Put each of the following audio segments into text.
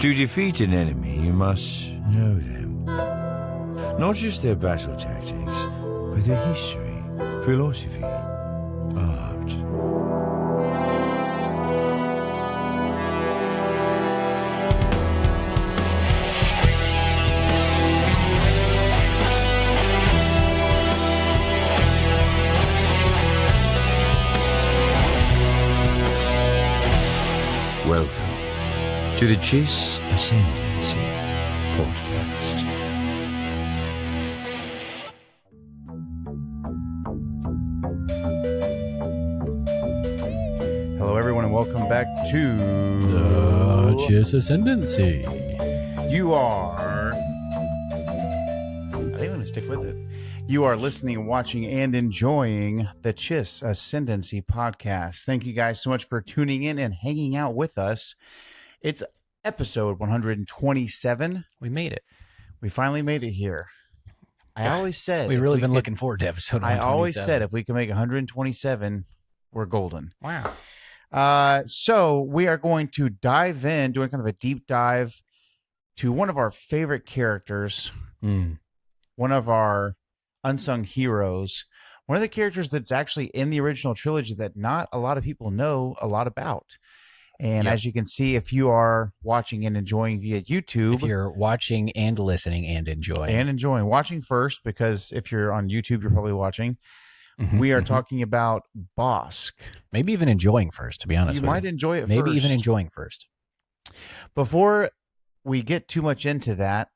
To defeat an enemy, you must know them. Not just their battle tactics, but their history, philosophy, art. Welcome to the Chiss Ascendancy podcast. Hello, everyone, and welcome back to the Chiss Ascendancy. You are. I think I'm going to stick with it. You are listening, watching, and enjoying the Chiss Ascendancy podcast. Thank you guys so much for tuning in and hanging out with us. It's episode 127. We made it. We finally made it here. I always said We've really been looking forward to episode 127. I always said if we can make 127, we're golden. Wow. So we are going to dive in, doing kind of a deep dive to one of our favorite characters, one of our unsung heroes, one of the characters that's actually in the original trilogy that not a lot of people know a lot about. And as you can see, if you are watching and enjoying via YouTube, If you're watching and listening and enjoying. watching first, because if you're on YouTube, you're probably watching. We are talking about Bossk. Maybe even enjoying first, to be honest You with might you. enjoy it Maybe first. even enjoying first. Before we get too much into that,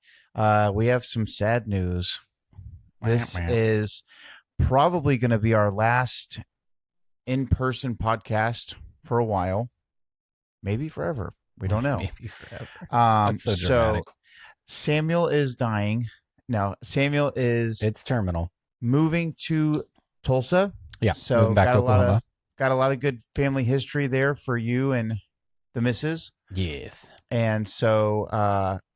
we have some sad news. This is probably going to be our last in-person podcast for a while, maybe forever. We don't know. Maybe forever. That's so dramatic. Samuel is dying. No, Samuel is It's terminal. moving to Tulsa. Yeah. So moving back to Oklahoma. got a lot of good family history there for you and the missus. Yes. And so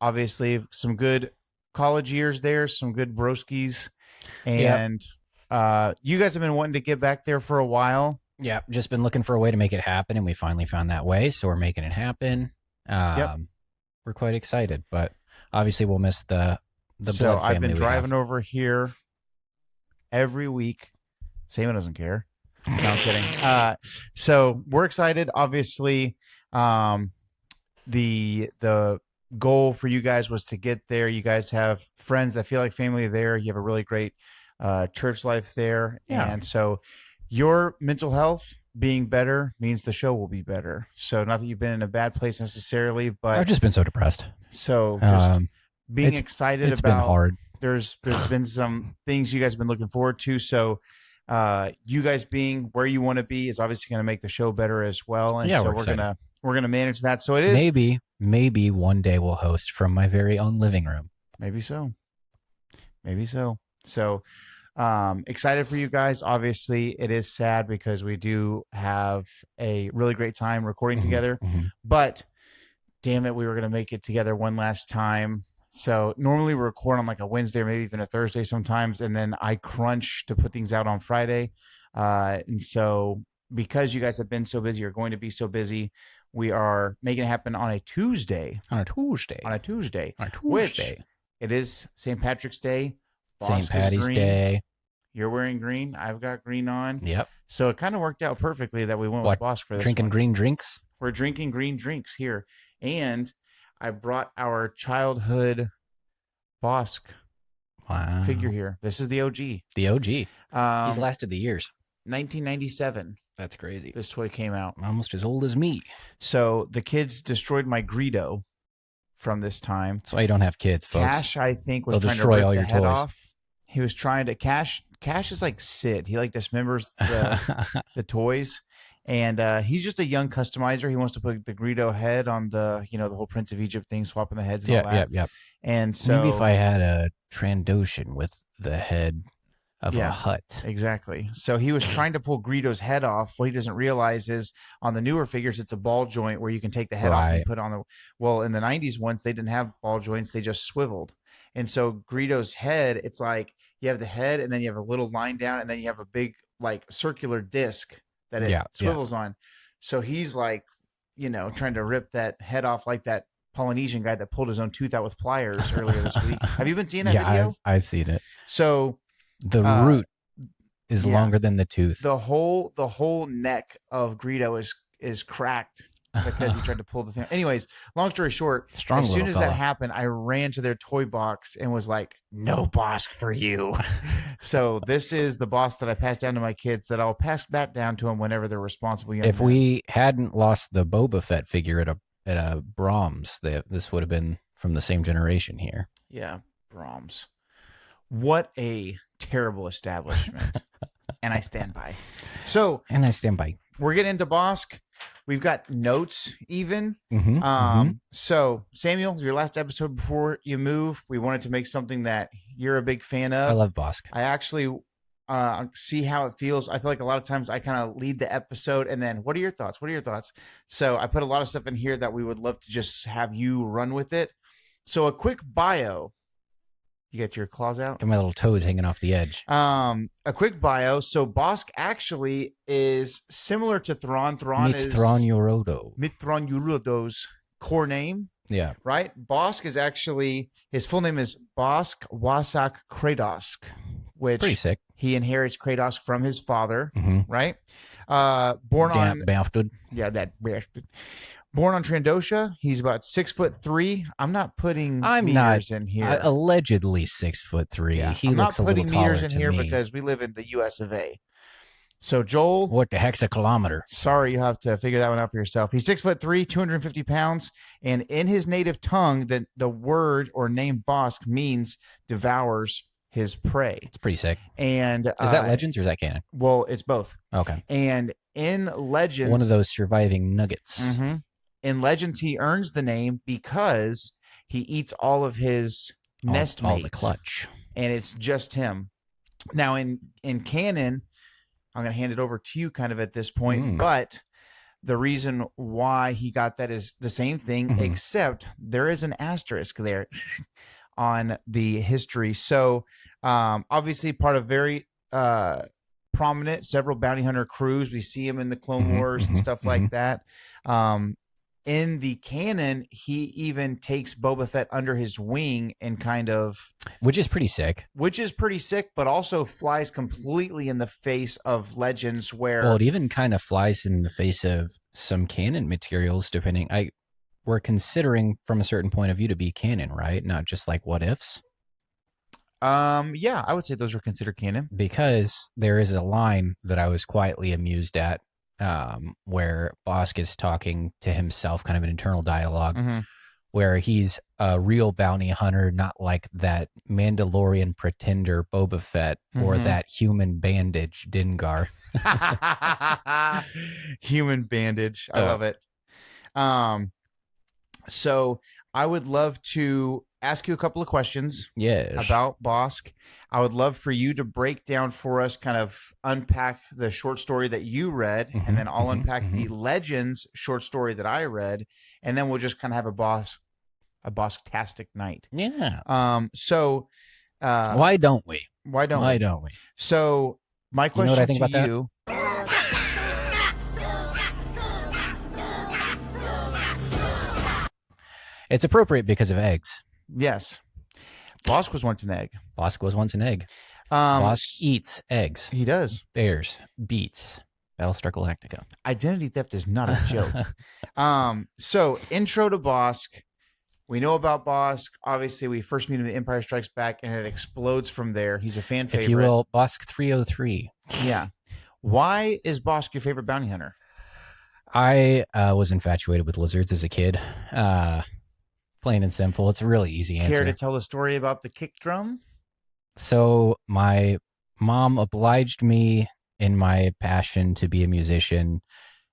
obviously some good college years there, some good broskies. And you guys have been wanting to get back there for a while. Yeah. Just been looking for a way to make it happen, and we finally found that way. So we're making it happen. We're quite excited, but obviously we'll miss the blood So family. I've been we driving have. over here every week. Samuel doesn't care. No, I'm kidding. So we're excited. Obviously, the goal for you guys was to get there. You guys have friends that feel like family there. You have a really great church life there. Yeah. And so your mental health being better means the show will be better. So not that you've been in a bad place necessarily, but I've just been so depressed. so just being it's- excited It's about been hard. there's been some things you guys have been looking forward to. So you guys being where you want to be is obviously going to make the show better as well. And Yeah, so we're we're gonna manage that. So it is Maybe one day we'll host from my very own living room. maybe so. So excited for you guys. Obviously it is sad because we do have a really great time recording together, but damn it, we were going to make it together one last time. So normally we record on like a Wednesday or maybe even a Thursday sometimes, and then I crunch to put things out on Friday. And so because you guys have been so busy, or going to be so busy, we are making it happen on a Tuesday. On a Tuesday. Which it is St. Patrick's Day. St. Bossk is Patty's green. Day. You're wearing green. I've got green on. Yep. So it kind of worked out perfectly that we went with Bossk for this Drinking one. green drinks. We're drinking green drinks here. And I brought our childhood Bossk Wow. figure here. This is the OG. The OG. He's Um, lasted the years. 1997, That's crazy. this toy came out. Almost as old as me. So the kids destroyed my Greedo from this time. That's why you don't have kids, folks. Cash, I think, was They'll trying to destroy rip all the your head toys. off. He was trying to Cash is like Sid. He like dismembers the toys. And he's just a young customizer. He wants to put the Greedo head on the, the whole Prince of Egypt thing, swapping the heads and all that. Yep. And so Maybe if I had a Trandoshan with the head of a hut. Exactly. So he was trying to pull Greedo's head off. What he doesn't realize is on the newer figures, it's a ball joint where you can take the head off and put on the. Well, in the 90s ones, they didn't have ball joints. They just swiveled. And so Greedo's head, it's like you have the head and then you have a little line down and then you have a big like circular disc that it swivels on. So he's like, trying to rip that head off like that Polynesian guy that pulled his own tooth out with pliers earlier this week. Have you been seeing that Yeah, video? I've seen it. So The root is yeah. longer than the tooth. the whole neck of Greedo is cracked because he tried to pull the thing. Anyways, long story short, Strong as soon little as fella. that happened, I ran to their toy box and was like, "No Bossk for you." So this is the Bossk that I passed down to my kids that I'll pass back down to them whenever they're responsible young If men. we hadn't lost the Boba Fett figure at a Brahms, this would have been from the same generation here. Yeah, Brahms. What a terrible establishment. And I stand by. So And I stand by. we're getting into Bossk. We've got notes even. Mm-hmm, So Samuel, your last episode before you move, we wanted to make something that you're a big fan of. I love Bossk. I actually see how it feels. I feel like a lot of times I kind of lead the episode and then what are your thoughts? What are your thoughts? So I put a lot of stuff in here that we would love to just have you run with it. So a quick bio. You got your claws out? Got my little toes hanging off the edge. A quick bio. So Bossk actually is similar to Thrawn. Thrawn is Thrawn Yorodo. Thrawn Yorodo's core name, Yeah. right? Bossk is actually, his full name is Bossk Wasak Kradosk, which Pretty sick. he inherits Kradosk from his father, Mm-hmm. right? Born on Bastard. that bastard. Born on Trandosha, he's about 6'3". I'm not putting I'm meters not in here. Allegedly 6'3". Yeah, He I'm looks not a little putting taller meters in to here me. because we live in the U.S. of A. So Joel, What the heck's a kilometer? sorry, you have to figure that one out for yourself. He's 6'3", 250 pounds, and in his native tongue, the word or name Bossk means devours his prey. It's pretty sick. And Is that Legends or is that canon? Well, it's both. Okay. And in Legends, One of those surviving nuggets. Mhm. In Legends, he earns the name because he eats all of his nest mates. All the clutch. And it's just him. Now, in canon, I'm going to hand it over to you kind of at this point, but the reason why he got that is the same thing, except there is an asterisk there on the history. So, obviously, part of very prominent several bounty hunter crews. We see him in the Clone Wars and stuff like that. In the canon, he even takes Boba Fett under his wing and kind of... Which is pretty sick. But also flies completely in the face of Legends where... Well, it even kind of flies in the face of some canon materials, depending... We're considering from a certain point of view to be canon, right? Not just like what ifs. Yeah, I would say those are considered canon. Because there is a line that I was quietly amused at, where Bossk is talking to himself, kind of an internal dialogue, where he's a real bounty hunter, not like that Mandalorian pretender Boba Fett or that human bandage Dengar. Human bandage. I love it. So I would love to ask you a couple of questions about Bossk. I would love for you to break down for us, kind of unpack the short story that you read, and then I'll unpack the Legends short story that I read, and then we'll just kind of have a Bossk-tastic night. Yeah. So why don't we? Why don't we? So my question what I think to about you. It's appropriate because of eggs. Yes. Bossk was once an egg. Bossk was once an egg. Bossk eats eggs. He does. Bears. Beats. Battlestar Galactica. Identity theft is not a joke. So intro to Bossk. We know about Bossk. Obviously, we first meet him in Empire Strikes Back, and it explodes from there. He's a fan favorite. If you will, Bossk 303. Yeah. Why is Bossk your favorite bounty hunter? I was infatuated with lizards as a kid. Plain and simple. It's a really easy answer. Care to tell the story about the kick drum? So my mom obliged me in my passion to be a musician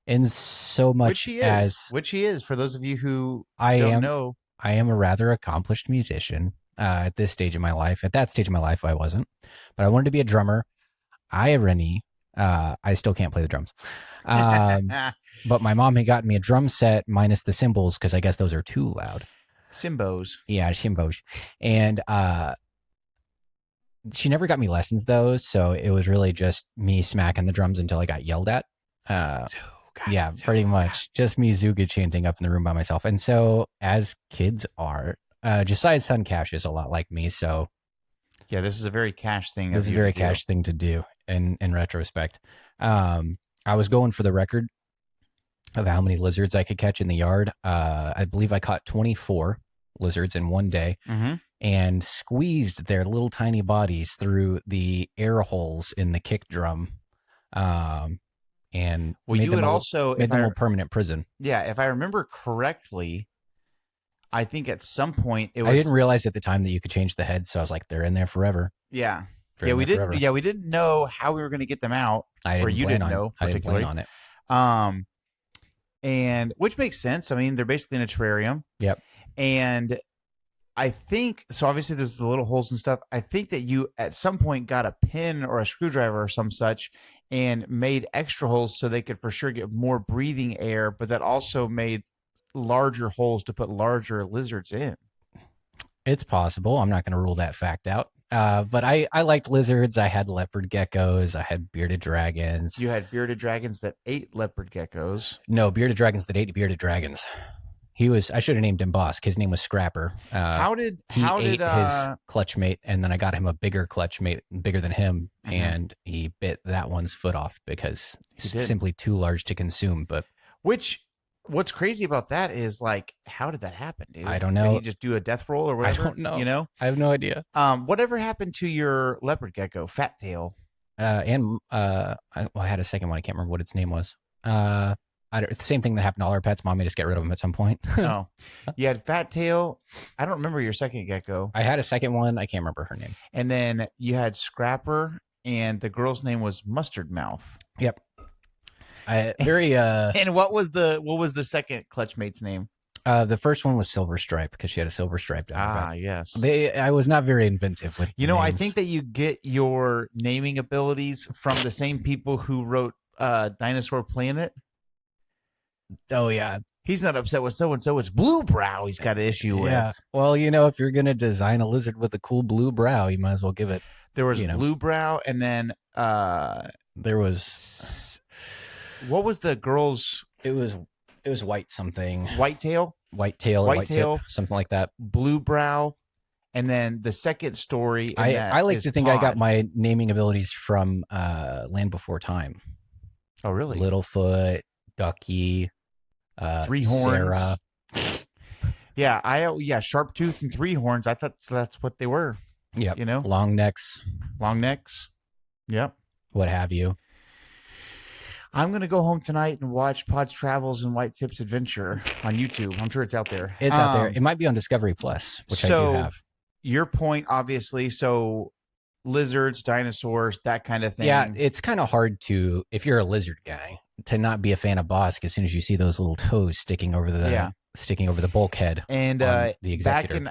in so much which he is. For those of you who don't know. I am a rather accomplished musician at this stage of my life. At that stage of my life, I wasn't. But I wanted to be a drummer. Irony, I still can't play the drums. But my mom had gotten me a drum set minus the cymbals because I guess those are too loud. Cymbals. Yeah, cymbals. And she never got me lessons, though, so it was really just me smacking the drums until I got yelled at. God, Yeah, pretty much. Just me Zuga chanting up in the room by myself. And so, as kids are, Josiah's son Cash is a lot like me. So, yeah, this is a very Cash thing. this is a very Cash thing to do in retrospect. I was going for the record of how many lizards I could catch in the yard. I believe I caught 24 lizards in one day and squeezed their little tiny bodies through the air holes in the kick drum. And well, you would also made them a permanent prison. Yeah, if I remember correctly, I think at some point it was. I didn't realize at the time that you could change the head, so I was like, they're in there forever. Yeah, we didn't. Forever. Yeah, we didn't know how we were going to get them out. I didn't plan on it. And which makes sense. I mean, they're basically in a terrarium. Yep. And I think so. Obviously, there's the little holes and stuff. I think that you at some point got a pin or a screwdriver or some such and made extra holes so they could for sure get more breathing air, but that also made larger holes to put larger lizards in. It's possible. I'm not going to rule that fact out. But I liked lizards. I had leopard geckos. I had bearded dragons. You had bearded dragons that ate leopard geckos. No, bearded dragons that ate bearded dragons. I should have named him Bossk. His name was Scrapper. He ate his clutch mate, and then I got him a bigger clutch mate, bigger than him, and he bit that one's foot off because it's simply too large to consume. But what's crazy about that is, like, how did that happen, dude? I don't know. Did he just do a death roll or whatever? I don't know. You know? I have no idea. Whatever happened to your leopard gecko, Fat Tail? I had a second one. I can't remember what its name was. It's the same thing that happened to all our pets. Mom made us get rid of them at some point. No. You had Fat Tail. I don't remember your second gecko. I had a second one. I can't remember her name. And then you had Scrapper, and the girl's name was Mustard Mouth. Yep. And what was the second clutch mate's name? The first one was Silver Stripe because she had a silver stripe down her back. Yes. I was not very inventive with names. I think that you get your naming abilities from the same people who wrote Dinosaur Planet. Oh yeah, he's not upset with so and so. It's Blue Brow he's got an issue with. Yeah. Well, if you're gonna design a lizard with a cool blue brow, you might as well give it. There was Blue Brow, and then there was. What was the girl's? It was white something. Whitetail, white tip, something like that. Blue Brow, and then the second story. I like to think I got my naming abilities from Land Before Time. Oh, really? Littlefoot, Ducky. Three Horns. Sarah. Yeah, Sharp Tooth and Three Horns. I thought that's what they were. Yeah, long necks. Yep. What have you? I'm gonna go home tonight and watch Pod's Travels and White Tips Adventure on YouTube. I'm sure it's out there. It's out there. It might be on Discovery Plus, which I do have. Your point, obviously. So lizards, dinosaurs, that kind of thing. Yeah, it's kind of hard to, if you're a lizard guy, to not be a fan of Bossk as soon as you see those little toes sticking over the bulkhead. And the executor.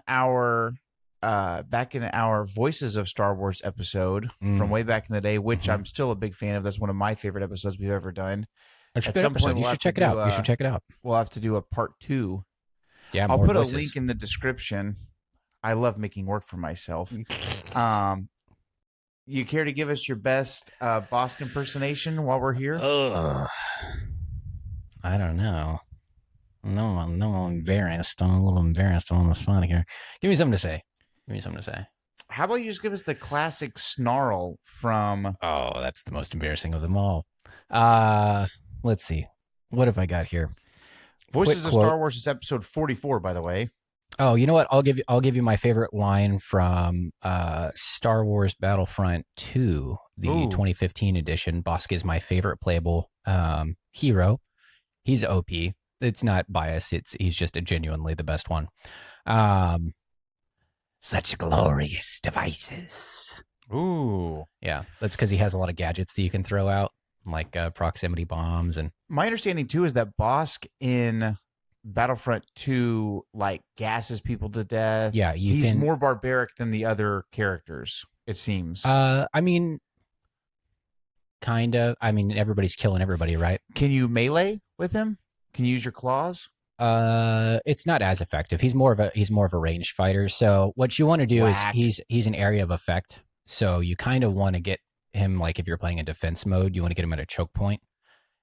back in our Voices of Star Wars episode from way back in the day, which I'm still a big fan of. That's one of my favorite episodes we've ever done. At some point, you should check it out. You should check it out. We'll have to do a part 2. Yeah, I'll put a link in the description. I love making work for myself. You care to give us your best Bossk impersonation while we're here? I don't know. No, I'm embarrassed. I'm a little embarrassed on the spot here. Give me something to say. How about you just give us the classic snarl from... Oh, that's the most embarrassing of them all. Let's see. What have I got here? Voices of Star Wars is episode 44, by the way. Oh, you know what? I'll give you my favorite line from Star Wars Battlefront 2, the 2015 edition. Bossk is my favorite playable hero. He's OP. It's not bias. He's just genuinely the best one. Such glorious devices. Ooh. Yeah, that's because he has a lot of gadgets that you can throw out, like proximity bombs. And my understanding too is that Bossk in Battlefront 2 like gasses people to death. Yeah, he's more barbaric than the other characters, it seems. I mean, kind of. I mean, everybody's killing everybody, right? Can you melee with him? Can you use your claws? It's not as effective. He's more of a ranged fighter. So what you want to do is he's an area of effect. So you kind of want to get him, like if you're playing in defense mode, you want to get him at a choke point.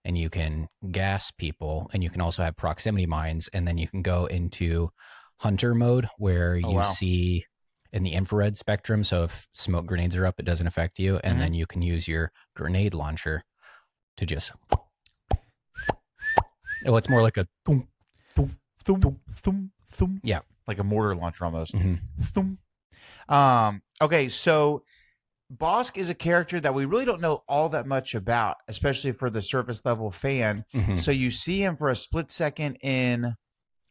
and you can gas people, and you can also have proximity mines, and then you can go into hunter mode where you see in the infrared spectrum. So if smoke grenades are up, it doesn't affect you, and then you can use your grenade launcher to just. Oh, it's more like a thum, thum, thum, thum, thum. Yeah, like a mortar launcher almost. Mm-hmm. Okay, so Bossk is a character that we really don't know all that much about, especially for the surface level fan. Mm-hmm. So you see him for a split second in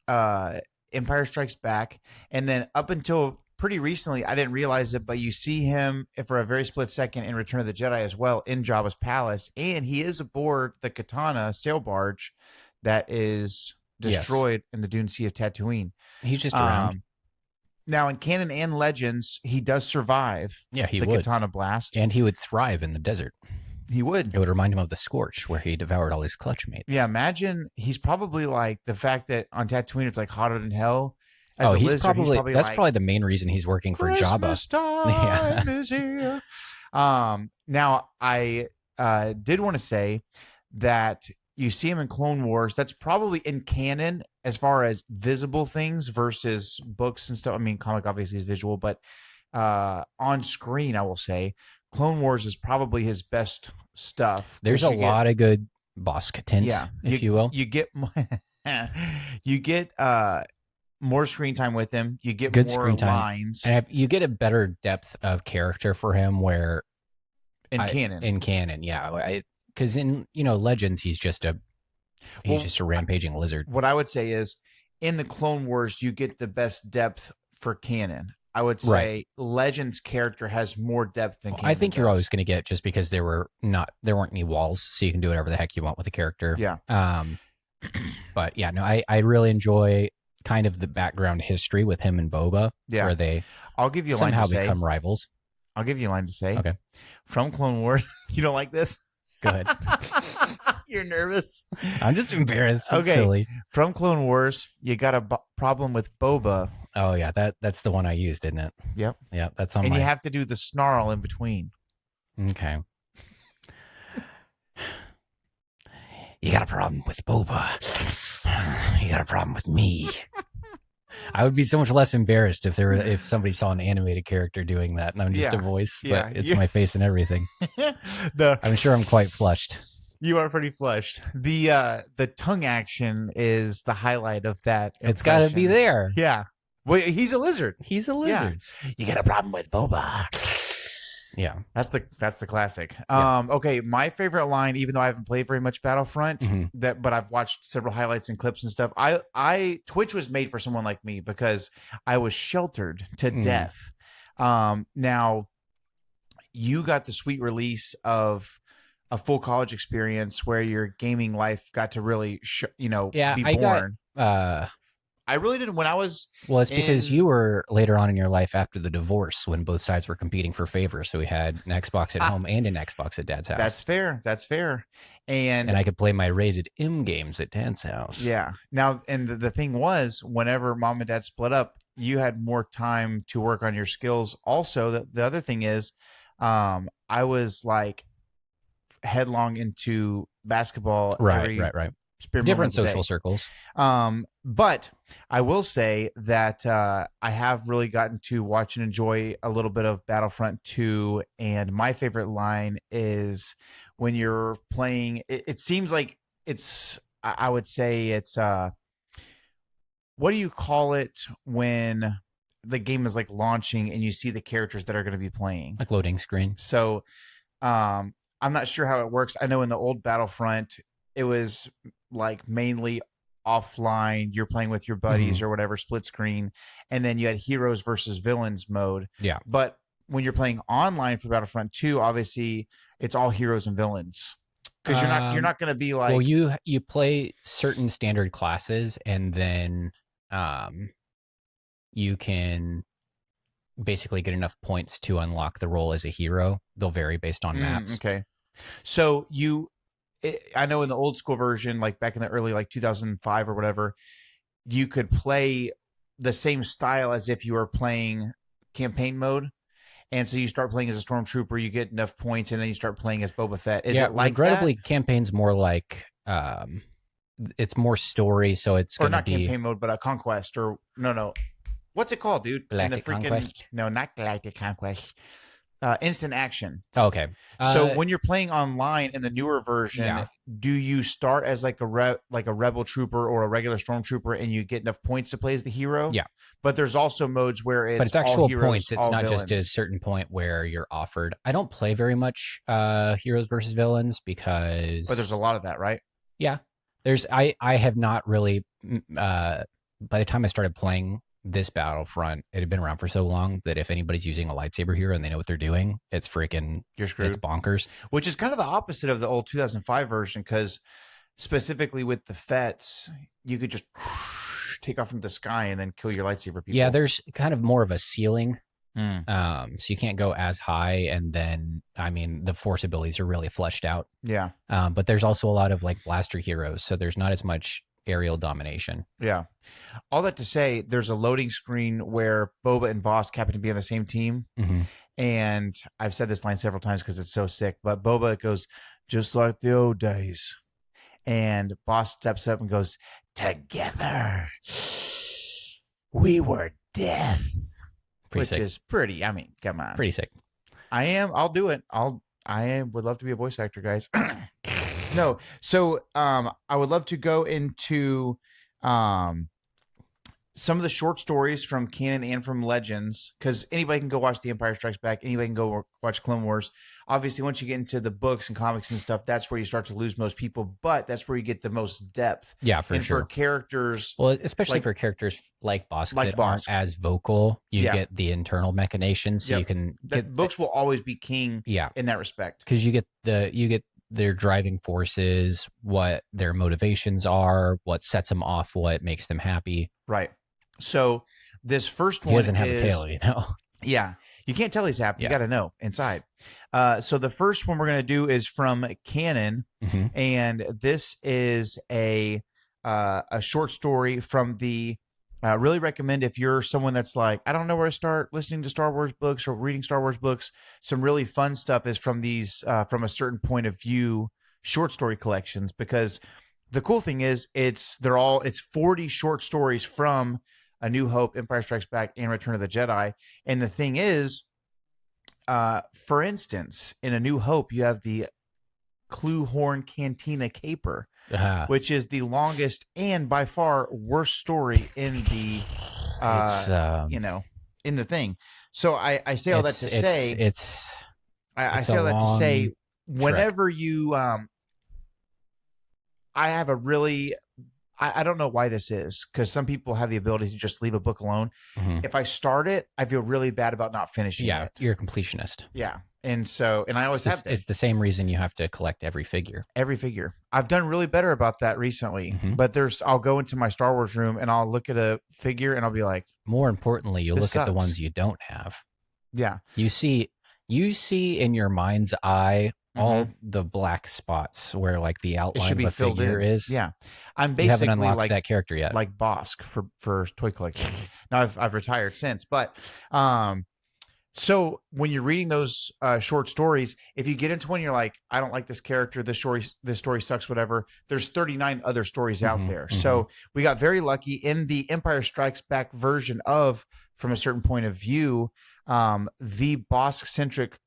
Empire Strikes Back, and then up until pretty recently, I didn't realize it, but you see him for a very split second in Return of the Jedi as well in Jabba's palace, and he is aboard the Katana sail barge that is destroyed in the Dune Sea of Tatooine. He's just around. Now, in canon and legends, he does survive. Yeah, he the would. Katana blast, and he would thrive in the desert. He would. It would remind him of the Scorch, where he devoured all his clutch mates. Yeah, imagine he's probably like the fact that on Tatooine it's like hotter than hell. As he's probably that's like, probably the main reason he's working for Jabba. Christmas time is here. Now I did want to say that you see him in Clone Wars. That's probably in canon as far as visible things versus books and stuff. I mean, comic obviously is visual, but on screen, I will say Clone Wars is probably his best stuff. There's a lot of good Bossk tint, if you will. You get you get more screen time with him. You get good more screen time. Lines. And you get a better depth of character for him where in canon, yeah. Because in Legends, he's just a rampaging lizard. What I would say is, in the Clone Wars, you get the best depth for canon. I would say Legends character has more depth than canon. I think you're always going to get, just because there weren't any walls, so you can do whatever the heck you want with the character. Yeah. But yeah, no, I really enjoy kind of the background history with him and Boba, where they I'll give you a somehow line to become say. rivals. I'll give you a line to say. Okay. From Clone Wars, you don't like this? Go ahead. You're nervous. I'm just embarrassed. It's okay. Silly. From Clone Wars, you got a problem with Boba. Oh yeah, that's the one I used, isn't it? Yep. Yeah, that's on. And you have to do the snarl in between. Okay. You got a problem with Boba. You got a problem with me. I would be so much less embarrassed if somebody saw an animated character doing that, and I'm just a voice, but it's my face and everything. I'm sure I'm quite flushed. You are pretty flushed. The tongue action is the highlight of that. It's got to be there. Yeah. Well, he's a lizard. He's a lizard. Yeah. You got a problem with Boba. Yeah. That's the classic. Yeah. Okay, my favorite line, even though I haven't played very much Battlefront, but I've watched several highlights and clips and stuff. Twitch was made for someone like me because I was sheltered to death. Now you got the sweet release of a full college experience where your gaming life got to really be born. I really didn't when I was. Well, it's because you were later on in your life after the divorce when both sides were competing for favor. So we had an Xbox at home and an Xbox at Dad's house. That's fair. And I could play my rated M games at Dad's house. Yeah. Now, and the thing was, whenever Mom and Dad split up, you had more time to work on your skills. Also, the other thing is, I was like headlong into basketball. Right. Different social circles. But I will say that I have really gotten to watch and enjoy a little bit of Battlefront 2, and my favorite line is when you're playing. It seems like it's. I would say it's. What do you call it when the game is like launching and you see the characters that are going to be playing? Like loading screen. So, I'm not sure how it works. I know in the old Battlefront, it was like mainly offline. You're playing with your buddies or whatever, split screen, and then you had heroes versus villains mode. Yeah. But when you're playing online for Battlefront 2, obviously it's all heroes and villains because you're not going to be like. Well, you play certain standard classes, and then you can basically get enough points to unlock the role as a hero. They'll vary based on maps. Okay. So I know in the old school version, like back in the early, like 2005 or whatever, you could play the same style as if you were playing campaign mode. and so you start playing as a stormtrooper, you get enough points, and then you start playing as Boba Fett. Is it like regrettably, that? campaign's more like it's more story, so it's Or going to not be campaign mode, but a conquest, or no. What's it called, dude? Galactic Conquest? No, not Galactic Conquest. Instant action. Oh, okay. So when you're playing online in the newer version, Yeah. do you start as like a rebel trooper or a regular stormtrooper, and you get enough points to play as the hero? Yeah. But there's also modes where it's but it's actual all heroes, points. It's all not villains. just at a certain point where you're offered. I don't play very much heroes versus villains because. But there's a lot of that, right? Yeah. I have not really. By the time I started playing this Battlefront, it had been around for so long that if anybody's using a lightsaber hero and they know what they're doing, it's freaking. You're screwed. It's bonkers. Which is kind of the opposite of the old 2005 version, because specifically with the Fets, you could just take off from the sky and then kill your lightsaber people. Yeah, there's kind of more of a ceiling. Mm. So you can't go as high, and then I mean the force abilities are really fleshed out. Yeah. But there's also a lot of like blaster heroes, so there's not as much aerial domination. Yeah. All that to say, there's a loading screen where Boba and Bossk happen to be on the same team. Mm-hmm. And I've said this line several times because it's so sick, but Boba goes, just like the old days. And Bossk steps up and goes, together we were death. Which sick. is pretty, I mean, come on. Pretty sick. I'll do it. I would love to be a voice actor, guys. No. So I would love to go into some of the short stories from Canon and from Legends, because anybody can go watch The Empire Strikes Back. Anybody can go watch Clone Wars. Obviously, once you get into the books and comics and stuff, that's where you start to lose most people, but that's where you get the most depth. Yeah, for and sure. For characters. Well, especially like- for characters like Bossk Like that Bossk. aren't as vocal, you Yeah. get the internal machinations, so Yep. you can That get books will always be king yeah, in that respect. because you get their driving forces, what their motivations are, what sets them off, what makes them happy. Right. So this first one He doesn't have is, a tail, you know. Yeah. You can't tell he's happy. Yeah. You got to know inside. So the first one we're going to do is from Canon, Mhm. and this is a short story from the. Really recommend if you're someone that's like, I don't know where to start listening to Star Wars books or reading Star Wars books. Some really fun stuff is from these from a certain point of view short story collections, because the cool thing is it's 40 short stories from A New Hope, Empire Strikes Back, and Return of the Jedi. And the thing is, for instance, in A New Hope, you have the Cluehorn Cantina Caper, which is the longest and by far worst story in the, It's in the thing. So I say all that to say, I it's say a all that to say, long whenever you, I have a really, I don't know why this is, because some people have the ability to just leave a book alone. Mhm. If I start it, I feel really bad about not finishing Yeah, it. you're a completionist. Yeah. And I always have been. It's the same reason you have to collect every figure. Every figure. I've done really better about that recently, Mhm. but I'll go into my Star Wars room and I'll look at a figure and I'll be like, More importantly, you This look at the sucks. ones you don't have. yeah, You see in your mind's eye all Mm-hmm. the black spots where like the it outline should be of a filled figure in. is. Yeah. I'm You haven't basically unlocked like, that character yet. like Bossk for toy collecting. Now I've retired since, but, so when you're reading those short stories, if you get into one, you're like, I don't like this character. This story sucks, whatever. There's 39 other stories out Mhm, there. mhm. So we got very lucky in the Empire Strikes Back version of From a Certain Point of View. The Bossk centric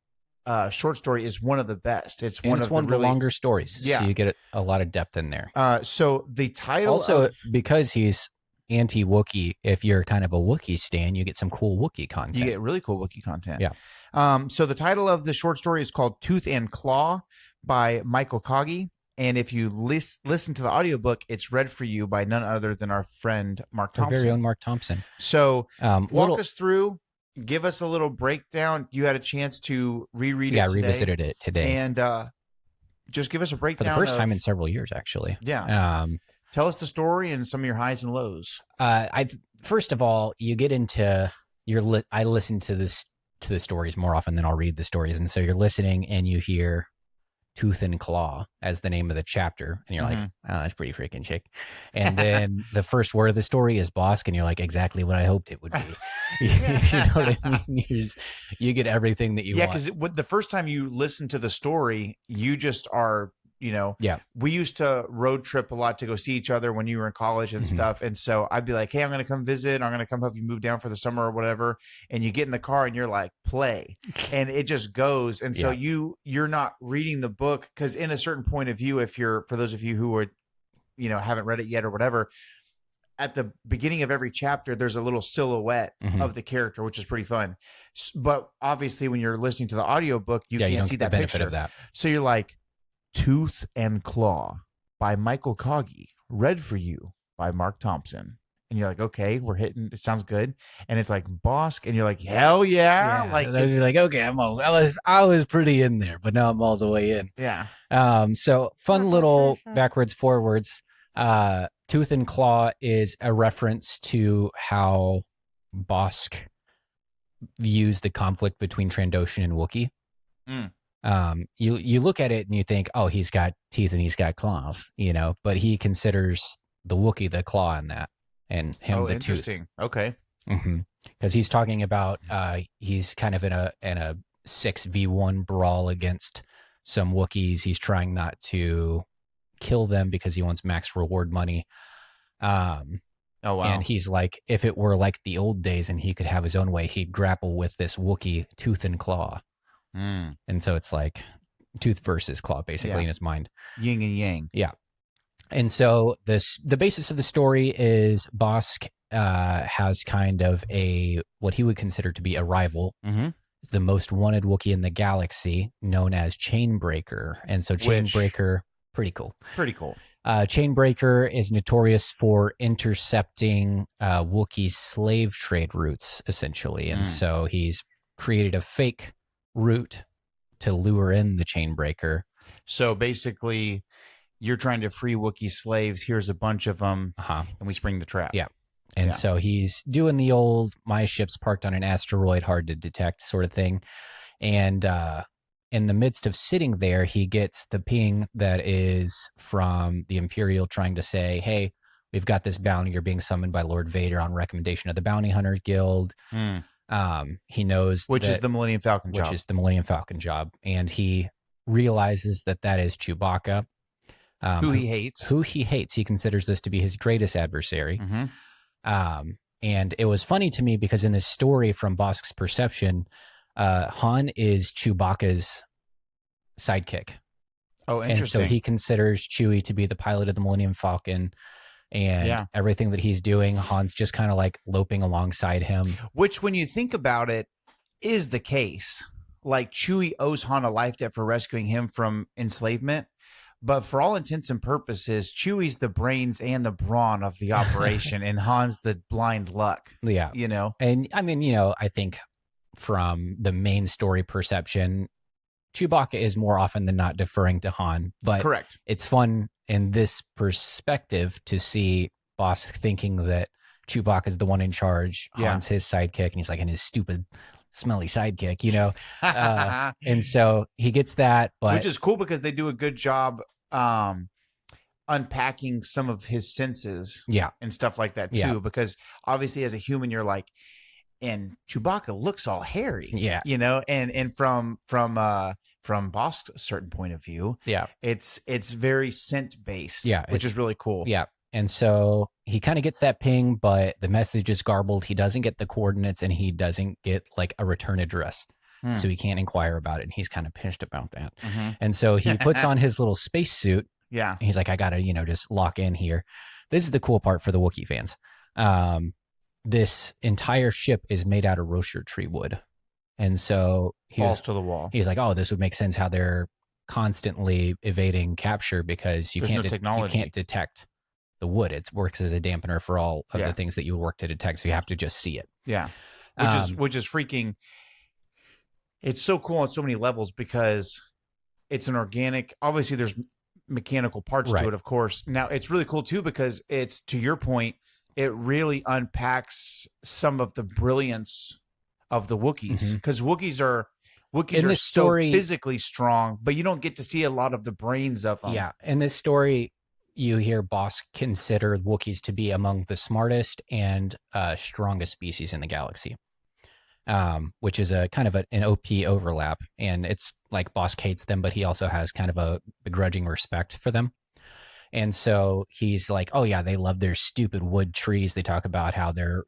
short story is one of the best. It's and one it's of one of the really, longer stories. Yeah. So you get a lot of depth in there. So the title Also, of, because he's anti-Wookiee, if you're kind of a Wookiee stan, you get some cool Wookiee content. you get really cool Wookiee content. Yeah. So the title of the short story is called Tooth and Claw by Michael Kagi. And if you listen to the audiobook, it's read for you by none other than our friend Mark Our Thompson. very own Mark Thompson. So walk Little- us through, give us a little breakdown. You had a chance to reread it yeah, today. revisited it today And just give us a for breakdown the first of- time in several years, actually. Yeah. Tell us the story and some of your highs and lows. First of all, you get into I listen to the stories more often than I'll read the stories, and so you're listening and you hear Tooth and Claw as the name of the chapter. And you're like, oh, that's pretty freaking chick. And then the first word of the story is Bossk, and you're like, exactly what I hoped it would be. You know what I mean? You get everything that you want. Yeah, because the first time you listen to the story, you just are, we used to road trip a lot to go see each other when you were in college and stuff. And so I'd be like, hey, I'm going to come visit. I'm going to come help you move down for the summer or whatever. And you get in the car and you're like, play. And it just goes. And so you're not reading the book, because in a certain point of view, for those of you who are, haven't read it yet or whatever, at the beginning of every chapter, there's a little silhouette of the character, which is pretty fun. But obviously when you're listening to the audiobook, you can't see that benefit picture of that. So you're like, Tooth and Claw by Michael Kagi, read for you by Mark Thompson. And you're like, okay, we're hitting, it sounds good. And it's like Bossk, and you're like, hell yeah. Like, you're like, okay, I was pretty in there, but now I'm all the way in. Yeah. So fun little backwards, forwards. Tooth and Claw is a reference to how Bossk views the conflict between Trandoshan and Wookiee. You look at it and you think, oh, he's got teeth and he's got claws, but he considers the Wookiee the claw in that, and him the interesting. Tooth. Okay. Because he's talking about he's kind of in a 6v1 brawl against some Wookiees. He's trying not to kill them because he wants max reward money. Oh wow. And he's like, if it were like the old days and he could have his own way, he'd grapple with this Wookiee tooth and claw. And so it's like tooth versus claw, basically, in his mind. Yin and yang. Yeah. And so the basis of the story is Bossk has kind of what he would consider to be a rival. The most wanted Wookiee in the galaxy, known as Chainbreaker. And so Chainbreaker, pretty cool. Pretty cool. Chainbreaker is notorious for intercepting Wookiee slave trade routes, essentially. And so he's created a fake route to lure in the Chainbreaker. So basically, you're trying to free Wookiee slaves. Here's a bunch of them, and we spring the trap. Yeah. And so he's doing the old, my ship's parked on an asteroid, hard to detect sort of thing. And in the midst of sitting there, he gets the ping that is from the Imperial trying to say, hey, we've got this bounty. You're being summoned by Lord Vader on recommendation of the Bounty Hunters Guild. He knows which is the Millennium Falcon job. Which is the Millennium Falcon job. And he realizes that is Chewbacca. Who he hates. Who he hates. He considers this to be his greatest adversary. And it was funny to me because in this story, from Bosk's perception, Han is Chewbacca's sidekick. Oh, interesting. And so he considers Chewie to be the pilot of the Millennium Falcon. And everything that he's doing, Han's just kind of like loping alongside him. Which, when you think about it, is the case. Like, Chewie owes Han a life debt for rescuing him from enslavement. But for all intents and purposes, Chewie's the brains and the brawn of the operation, and Han's the blind luck. Yeah. And I mean, I think from the main story perception, Chewbacca is more often than not deferring to Han. But correct. It's fun in this perspective to see Bossk thinking that Chewbacca is the one in charge. Han's his sidekick, and he's like, in his stupid, smelly sidekick, and so he gets that, but which is cool because they do a good job unpacking some of his senses, and stuff like that too. Because obviously, as a human, you're like, and Chewbacca looks all hairy, and from Bossk's certain point of view, it's very scent based, which is really cool. And so he kind of gets that ping, but the message is garbled. He doesn't get the coordinates, and he doesn't get like a return address. So he can't inquire about it. And he's kind of pissed about that. And so he puts on his little spacesuit. And he's like, I got to, just lock in here. This is the cool part for the Wookiee fans. This entire ship is made out of Rocher tree wood. And so falls to the wall. He's like, oh, this would make sense how they're constantly evading capture, because you can't detect the wood. It works as a dampener for all of the things that you would work to detect. So you have to just see it. Which is freaking. It's so cool on so many levels because it's an organic. Obviously, there's mechanical parts to it, of course. Now, it's really cool too because it's, to your point, it really unpacks some of the brilliance of the Wookiees, because Wookiees are Wookiees In are this so story- physically strong, but you don't get to see a lot of the brains of them. Yeah. In this story, you hear Bossk consider Wookiees to be among the smartest and strongest species in the galaxy, which is a kind of an OP overlap. And it's like Bossk hates them, but he also has kind of a begrudging respect for them. And so he's like, oh, yeah, they love their stupid wood trees. They talk about how they're,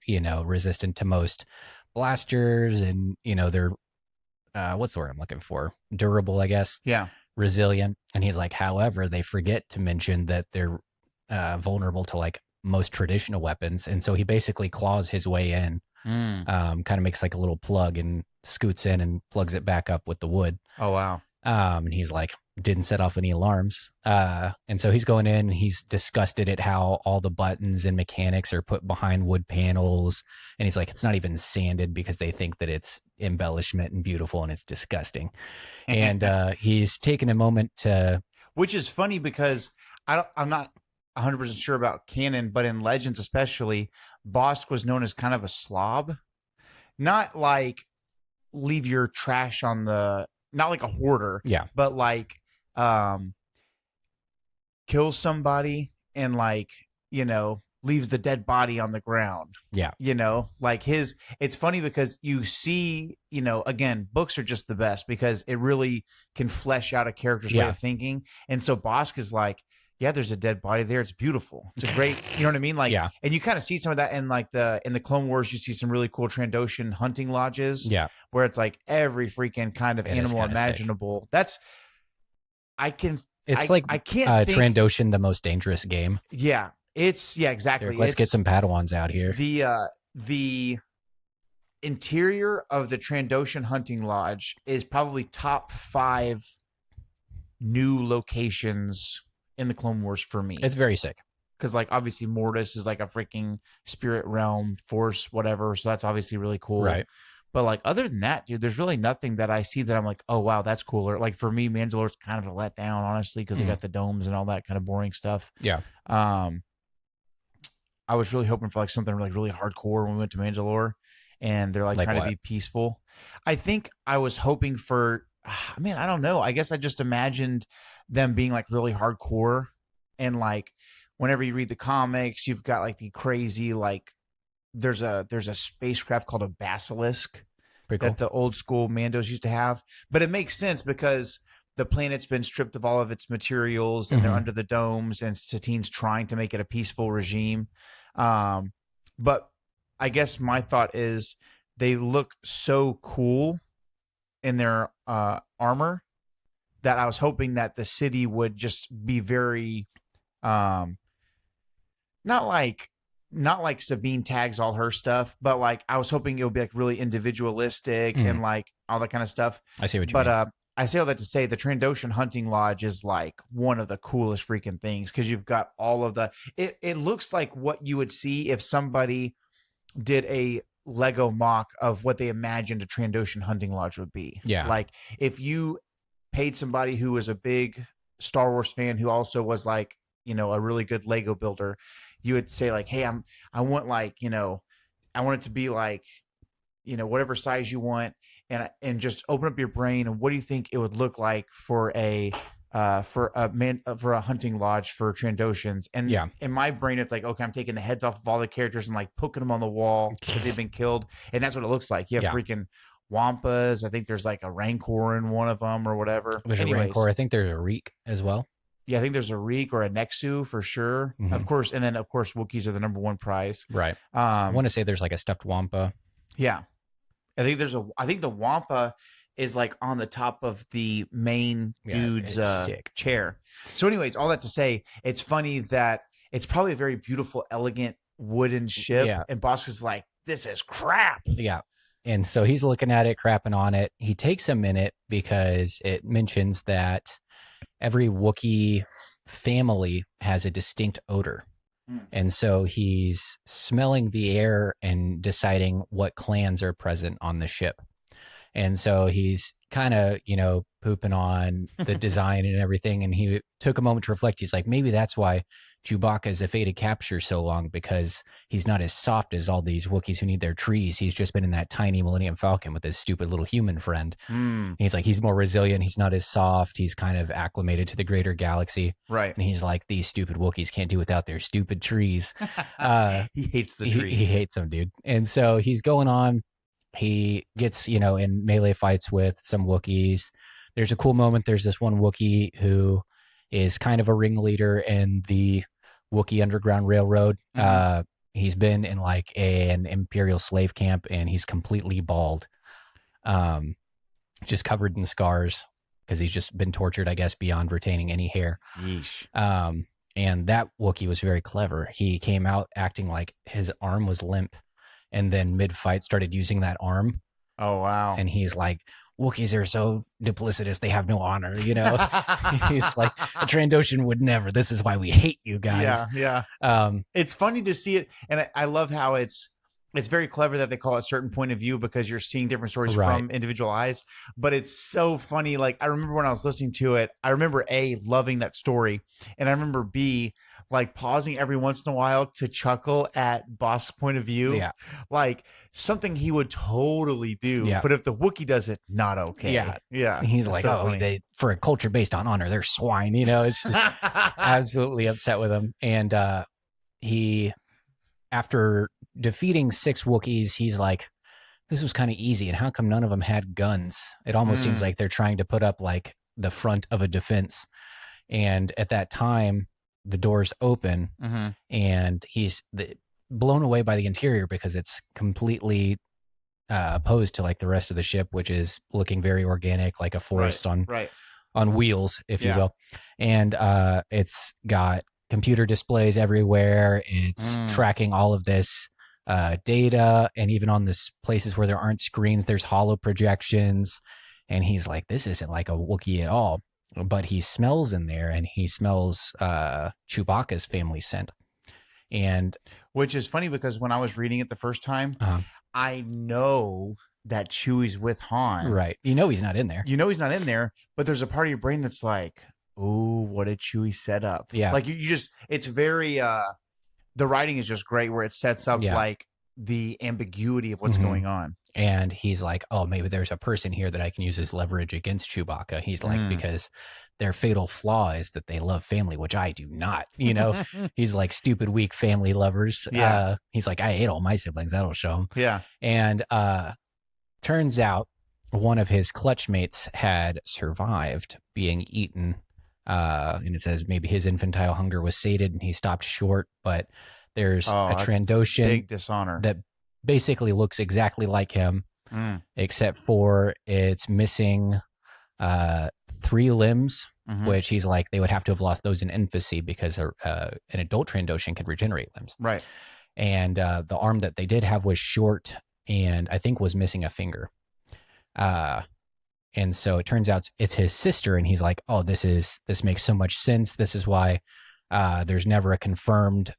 resistant to most blasters and, they're, what's the word I'm looking for? Durable, I guess. Yeah. Resilient. And he's like, however, they forget to mention that they're vulnerable to like most traditional weapons. And so he basically claws his way in, kind of makes like a little plug and scoots in and plugs it back up with the wood. Oh, wow. And he's like, didn't set off any alarms. And so he's going in and he's disgusted at how all the buttons and mechanics are put behind wood panels. And he's like, it's not even sanded because they think that it's embellishment and beautiful and it's disgusting. And he's taken a moment to... Which is funny because I'm not 100% sure about Canon, but in Legends especially, Bossk was known as kind of a slob. Not like leave your trash on the... Not like a hoarder. Yeah. But like... kills somebody and like, leaves the dead body on the ground. Yeah. Like it's funny because you see, again, books are just the best because it really can flesh out a character's way of thinking. And so Bossk is like, yeah, there's a dead body there. It's beautiful. It's a great, you know what I mean? Like, yeah. And you kind of see some of that in like in the Clone Wars, you see some really cool Trandoshan hunting lodges. Yeah. Where it's like every freaking kind of animal imaginable. Sick. I can't think, Trandoshan, the most dangerous game. Yeah, exactly. Let's get some Padawans out here. The interior of the Trandoshan hunting lodge is probably top 5 new locations in the Clone Wars for me. It's very sick. Because like obviously Mortis is like a freaking spirit realm force, whatever. So that's obviously really cool. Right. But like other than that, dude, there's really nothing that I see that I'm like, oh wow, that's cooler. Like for me, Mandalore's kind of a letdown, honestly, because they got the domes and all that kind of boring stuff. Yeah. I was really hoping for like something like really hardcore when we went to Mandalore, and they're like trying to be peaceful. I think I was hoping for, man, I don't know. I guess I just imagined them being like really hardcore, and like whenever you read the comics, you've got like the crazy like. There's a spacecraft called a basilisk that the old school Mandos used to have, but it makes sense because the planet's been stripped of all of its materials and they're under the domes, and Satine's trying to make it a peaceful regime. But I guess my thought is they look so cool in their armor that I was hoping that the city would just be very, not like Sabine tags all her stuff, but like I was hoping it would be like really individualistic and like all that kind of stuff. I see what you mean. But I say all that to say the Trandoshan hunting lodge is like one of the coolest freaking things because you've got all of the. It looks like what you would see if somebody did a Lego mock of what they imagined a Trandoshan hunting lodge would be. Yeah, like if you paid somebody who was a big Star Wars fan who also was like a really good Lego builder. You would say like, hey, I want like, I want it to be like, whatever size you want, and just open up your brain and what do you think it would look like for a hunting lodge for Trandoshans? And in my brain, it's like, okay, I'm taking the heads off of all the characters and like poking them on the wall because they've been killed, and that's what it looks like. You have freaking Wampas. I think there's like a Rancor in one of them or whatever. There's a Rancor. I think there's a Reek as well. Yeah, I think there's a Reek or a Nexu for sure. Of course, and then of course Wookiees are the number 1 prize. Right. I want to say there's like a stuffed Wampa. Yeah. I think the Wampa is like on the top of the main dude's chair. So anyways, all that to say, it's funny that it's probably a very beautiful, elegant wooden ship. Yeah. And Bossk is like, this is crap. Yeah. And so he's looking at it, crapping on it. He takes a minute because it mentions that every Wookiee family has a distinct odor. And so he's smelling the air and deciding what clans are present on the ship. And so he's kind of, pooping on the design and everything. And he took a moment to reflect. He's like, maybe that's why Chewbacca's evaded capture so long because he's not as soft as all these Wookiees who need their trees. He's just been in that tiny Millennium Falcon with his stupid little human friend. He's like, he's more resilient. He's not as soft. He's kind of acclimated to the greater galaxy. Right. And he's like, these stupid Wookiees can't do without their stupid trees. He hates the trees. He hates them, dude. And so he's going on. He gets, in melee fights with some Wookiees. There's a cool moment. There's this one Wookiee who is kind of a ringleader in the Wookiee Underground Railroad. He's been in like an Imperial slave camp, and he's completely bald, just covered in scars because he's just been tortured, I guess, beyond retaining any hair. Yeesh. And that Wookiee was very clever. He came out acting like his arm was limp, and then mid-fight started using that arm. Oh, wow. And he's like, Wookiees are so duplicitous, they have no honor, He's like, a Trandoshan would never. This is why we hate you guys. Yeah. It's funny to see it, and I love how it's very clever that they call it certain point of view because you're seeing different stories from individual eyes. But it's so funny. Like, I remember when I was listening to it, I remember A, loving that story, and I remember B, like pausing every once in a while to chuckle at Bossk's point of view. Yeah. Like something he would totally do. Yeah. But if the Wookiee does it, not okay. Yeah. And he's like, they for a culture based on honor, they're swine, It's just absolutely upset with him. And he, after defeating 6 Wookiees, he's like, this was kind of easy. And how come none of them had guns? It almost seems like they're trying to put up like the front of a defense. And at that time, the doors open and he's blown away by the interior because it's completely opposed to like the rest of the ship, which is looking very organic, like a forest on wheels, if you will. And it's got computer displays everywhere. It's tracking all of this data, and even on this places where there aren't screens, there's holo projections. And he's like, this isn't like a Wookiee at all. But he smells in there, and he smells Chewbacca's family scent. And which is funny because when I was reading it the first time, I know that Chewie's with Han. Right. He's not in there. He's not in there, but there's a part of your brain that's like, oh, what did Chewie set up? Yeah. Like you just, it's very, the writing is just great where it sets up like the ambiguity of what's going on. And he's like, oh, maybe there's a person here that I can use as leverage against Chewbacca. He's like, because their fatal flaw is that they love family, which I do not, He's like, stupid, weak family lovers. Yeah. He's like, I hate all my siblings. That'll show him. Yeah. And turns out one of his clutch mates had survived being eaten. And it says maybe his infantile hunger was sated and he stopped short. But there's a Trandoshan big dishonor that basically looks exactly like him, except for it's missing 3 limbs, which he's like, they would have to have lost those in infancy because an adult Trandoshan can regenerate limbs. Right. And the arm that they did have was short and I think was missing a finger. And so it turns out it's his sister, and he's like, oh, this makes so much sense. This is why there's never a confirmed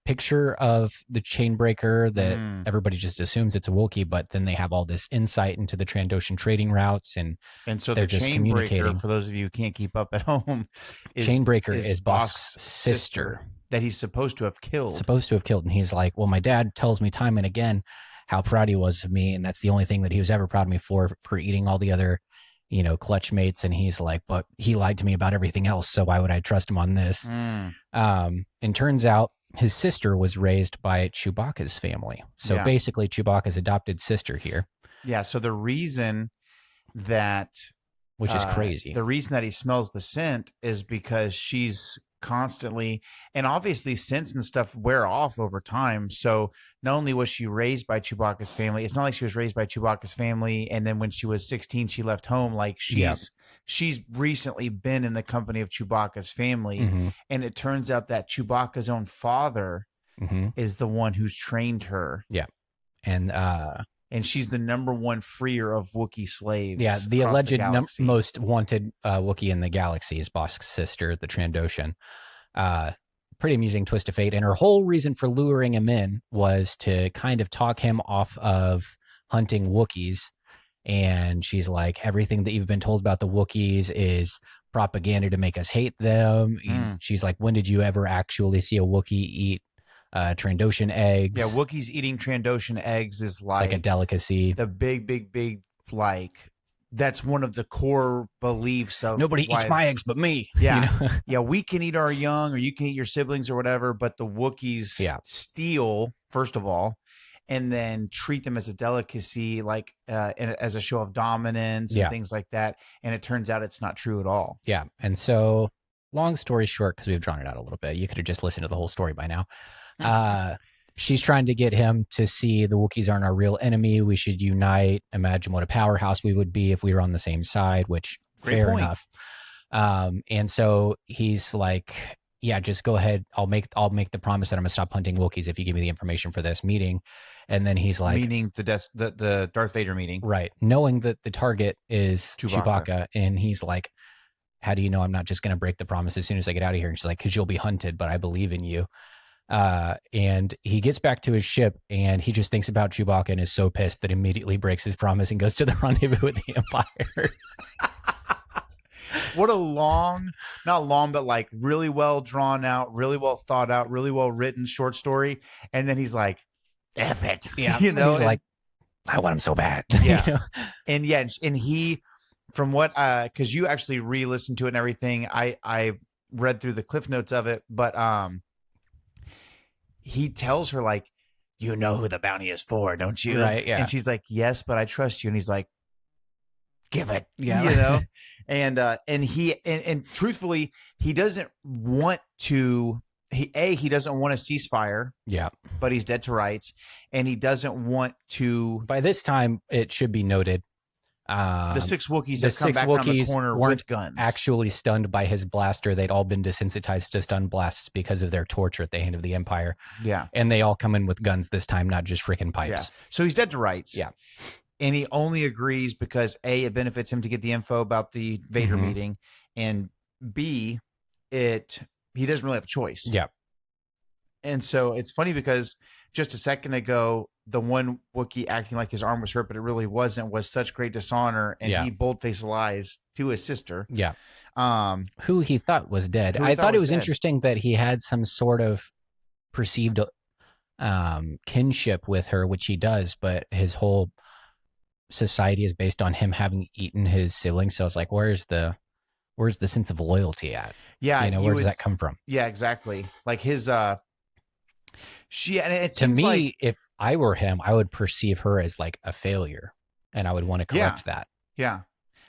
picture of the Chainbreaker, that everybody just assumes it's a Wookiee, but then they have all this insight into the Trandoshan trading routes, and so they're just communicating. For those of you who can't keep up at home, Chainbreaker is Bossk's sister that he's supposed to have killed. And he's like, well, my dad tells me time and again how proud he was of me, and that's the only thing that he was ever proud of me for eating all the other clutch mates. And he's like, but he lied to me about everything else, so why would I trust him on this? And turns out his sister was raised by Chewbacca's family. So basically Chewbacca's adopted sister here. Yeah. So the reason that, which is crazy, the reason that he smells the scent is because she's constantly, and obviously scents and stuff wear off over time. So not only was she raised by Chewbacca's family, it's not like she was raised by Chewbacca's family and then when she was 16 she left home. Like she's recently been in the company of Chewbacca's family, and it turns out that Chewbacca's own father is the one who's trained her. Yeah. And she's the #1 freer of Wookiee slaves. Yeah, the alleged most wanted Wookiee in the galaxy is Bossk's sister, the Trandoshan. Pretty amusing twist of fate. And her whole reason for luring him in was to kind of talk him off of hunting Wookiees. And she's like, everything that you've been told about the Wookiees is propaganda to make us hate them. She's like, when did you ever actually see a Wookiee eat Trandoshan eggs? Yeah, Wookiees eating Trandoshan eggs is like a delicacy. The big, like, that's one of the core beliefs of nobody eats my eggs but me. Yeah. You know? Yeah, we can eat our young, or you can eat your siblings or whatever, but the Wookiees steal, first of all, and then treat them as a delicacy, like as a show of dominance and things like that. And it turns out it's not true at all. Yeah. And so, long story short, because we've drawn it out a little bit, you could have just listened to the whole story by now. She's trying to get him to see the Wookiees aren't our real enemy. We should unite. Imagine what a powerhouse we would be if we were on the same side, which fair enough. And so he's like, yeah, just go ahead. I'll make the promise that I'm gonna stop hunting Wookiees if you give me the information for this meeting. And then he's like, meaning the Darth Vader meeting, right? Knowing that the target is Chewbacca, and he's like, how do you know I'm not just gonna break the promise as soon as I get out of here? And she's like, because you'll be hunted, but I believe in you. And he gets back to his ship and he just thinks about Chewbacca and is so pissed that immediately breaks his promise and goes to the rendezvous with the Empire. What a not long, but like really well drawn out, really well thought out, really well written short story. And then he's like, F it. Yeah. He's like, I want him so bad. Yeah. And he, from what, cause you actually re-listened to it and everything. I read through the cliff notes of it, but, he tells her, like, you know who the bounty is for, don't you? Right. Yeah. And she's like, yes, but I trust you. And he's like, give it. Yeah. You know? and truthfully, he doesn't want to, he doesn't want a ceasefire. Yeah. But he's dead to rights. And he doesn't want to. By this time, it should be noted, the 6 Wookiees have come back around the corner with guns. Actually stunned by his blaster. They'd all been desensitized to stun blasts because of their torture at the hand of the Empire. Yeah. And they all come in with guns this time, not just freaking pipes. Yeah. So he's dead to rights. Yeah. And he only agrees because A, it benefits him to get the info about the Vader meeting, and B, he doesn't really have a choice. Yeah. And so it's funny because just a second ago, the one Wookiee acting like his arm was hurt, but it really wasn't, was such great dishonor, and he bold-faced lies to his sister. Yeah. Who he thought was dead. I thought it was interesting that he had some sort of perceived kinship with her, which he does, but his whole society is based on him having eaten his siblings. So I was like, where's the sense of loyalty at? Yeah. You know, where does that come from? Yeah, exactly. Like his and it to me, like, if I were him, I would perceive her as like a failure, and I would want to correct that. Yeah,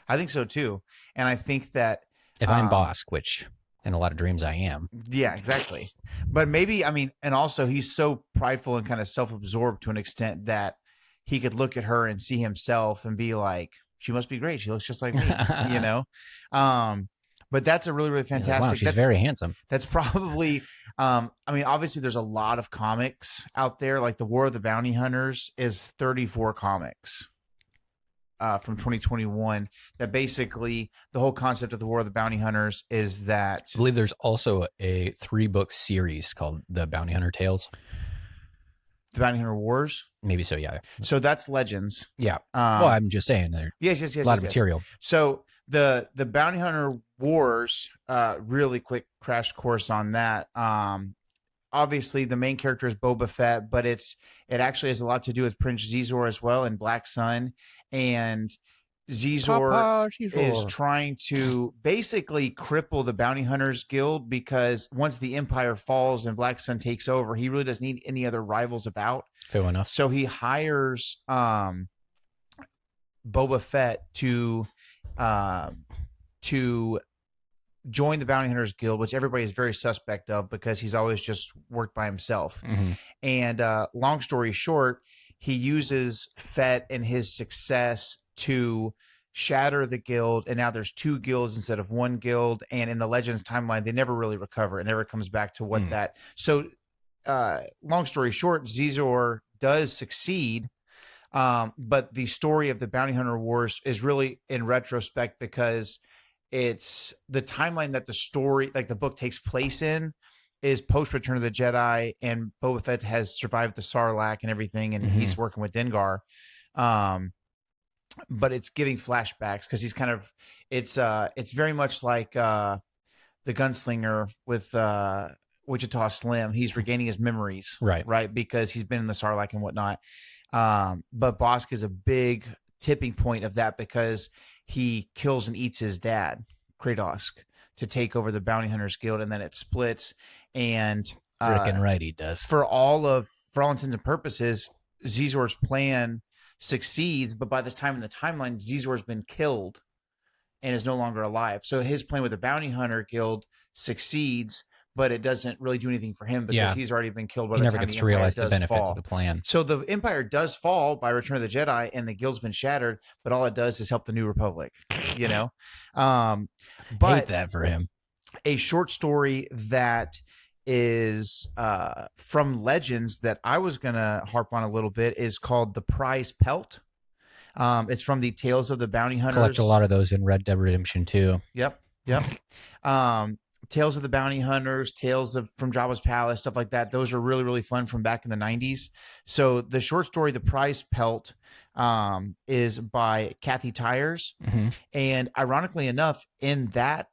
I think so too. And I think that if I'm Bossk, which in a lot of dreams I am. Yeah, exactly. But maybe, I mean, and also he's so prideful and kind of self-absorbed to an extent that he could look at her and see himself and be like, she must be great. She looks just like me, you know? But that's a really, really fantastic. Wow, she's very handsome. That's probably, I mean, obviously there's a lot of comics out there. Like the War of the Bounty Hunters is 34 comics from 2021. That basically the whole concept of the War of the Bounty Hunters is that. I believe there's also a 3-book series called The Bounty Hunter Tales. The Bounty Hunter Wars? Maybe so, yeah. So that's Legends. Yeah. Well, I'm just saying there's yes, a lot of material. So the Bounty Hunter Wars, really quick crash course on that. Obviously the main character is Boba Fett, but it actually has a lot to do with Prince Xizor as well and Black Sun. And Xizor is trying to basically cripple the Bounty Hunters Guild, because once the Empire falls and Black Sun takes over, he really doesn't need any other rivals about. Fair enough. So he hires Boba Fett to join the Bounty Hunters Guild, which everybody is very suspect of because he's always just worked by himself. Mm-hmm. And long story short, he uses Fett and his success to shatter the guild, and now there's 2 guilds instead of 1 guild. And in the Legends timeline, they never really recover. It never comes back to what that. So, long story short, Xizor does succeed, but the story of the Bounty Hunter Wars is really in retrospect, because it's the timeline that the story, like the book, takes place in, is post Return of the Jedi, and Boba Fett has survived the Sarlacc and everything, and he's working with Dengar. but it's giving flashbacks because he's kind of it's very much like the gunslinger with Wichita Slim. He's regaining his memories, right, because he's been in the Sarlacc and whatnot. But Bossk is a big tipping point of that because he kills and eats his dad, Kratos, to take over the Bounty Hunters Guild, and then it splits. And freaking right, he does. For all intents and purposes, Zizor's plan succeeds, but by this time in the timeline, Zizor's been killed and is no longer alive. So his plan with the Bounty Hunter Guild succeeds, but it doesn't really do anything for him because he's already been killed by the time the Empire does fall. He never gets to realize the benefits of the plan. So the Empire does fall by Return of the Jedi, and the Guild's been shattered, but all it does is help the New Republic, you know? But hate that for him. A short story that is from Legends that I was going to harp on a little bit is called The Prize Pelt. It's from the Tales of the Bounty Hunters. Collect a lot of those in Red Dead Redemption 2. Yep. Tales of the Bounty Hunters, Tales of from Jabba's Palace, stuff like that. Those are really, really fun from back in the 90s. So the short story, The Prize Pelt, is by Kathy Tyers. Mm-hmm. And ironically enough, in that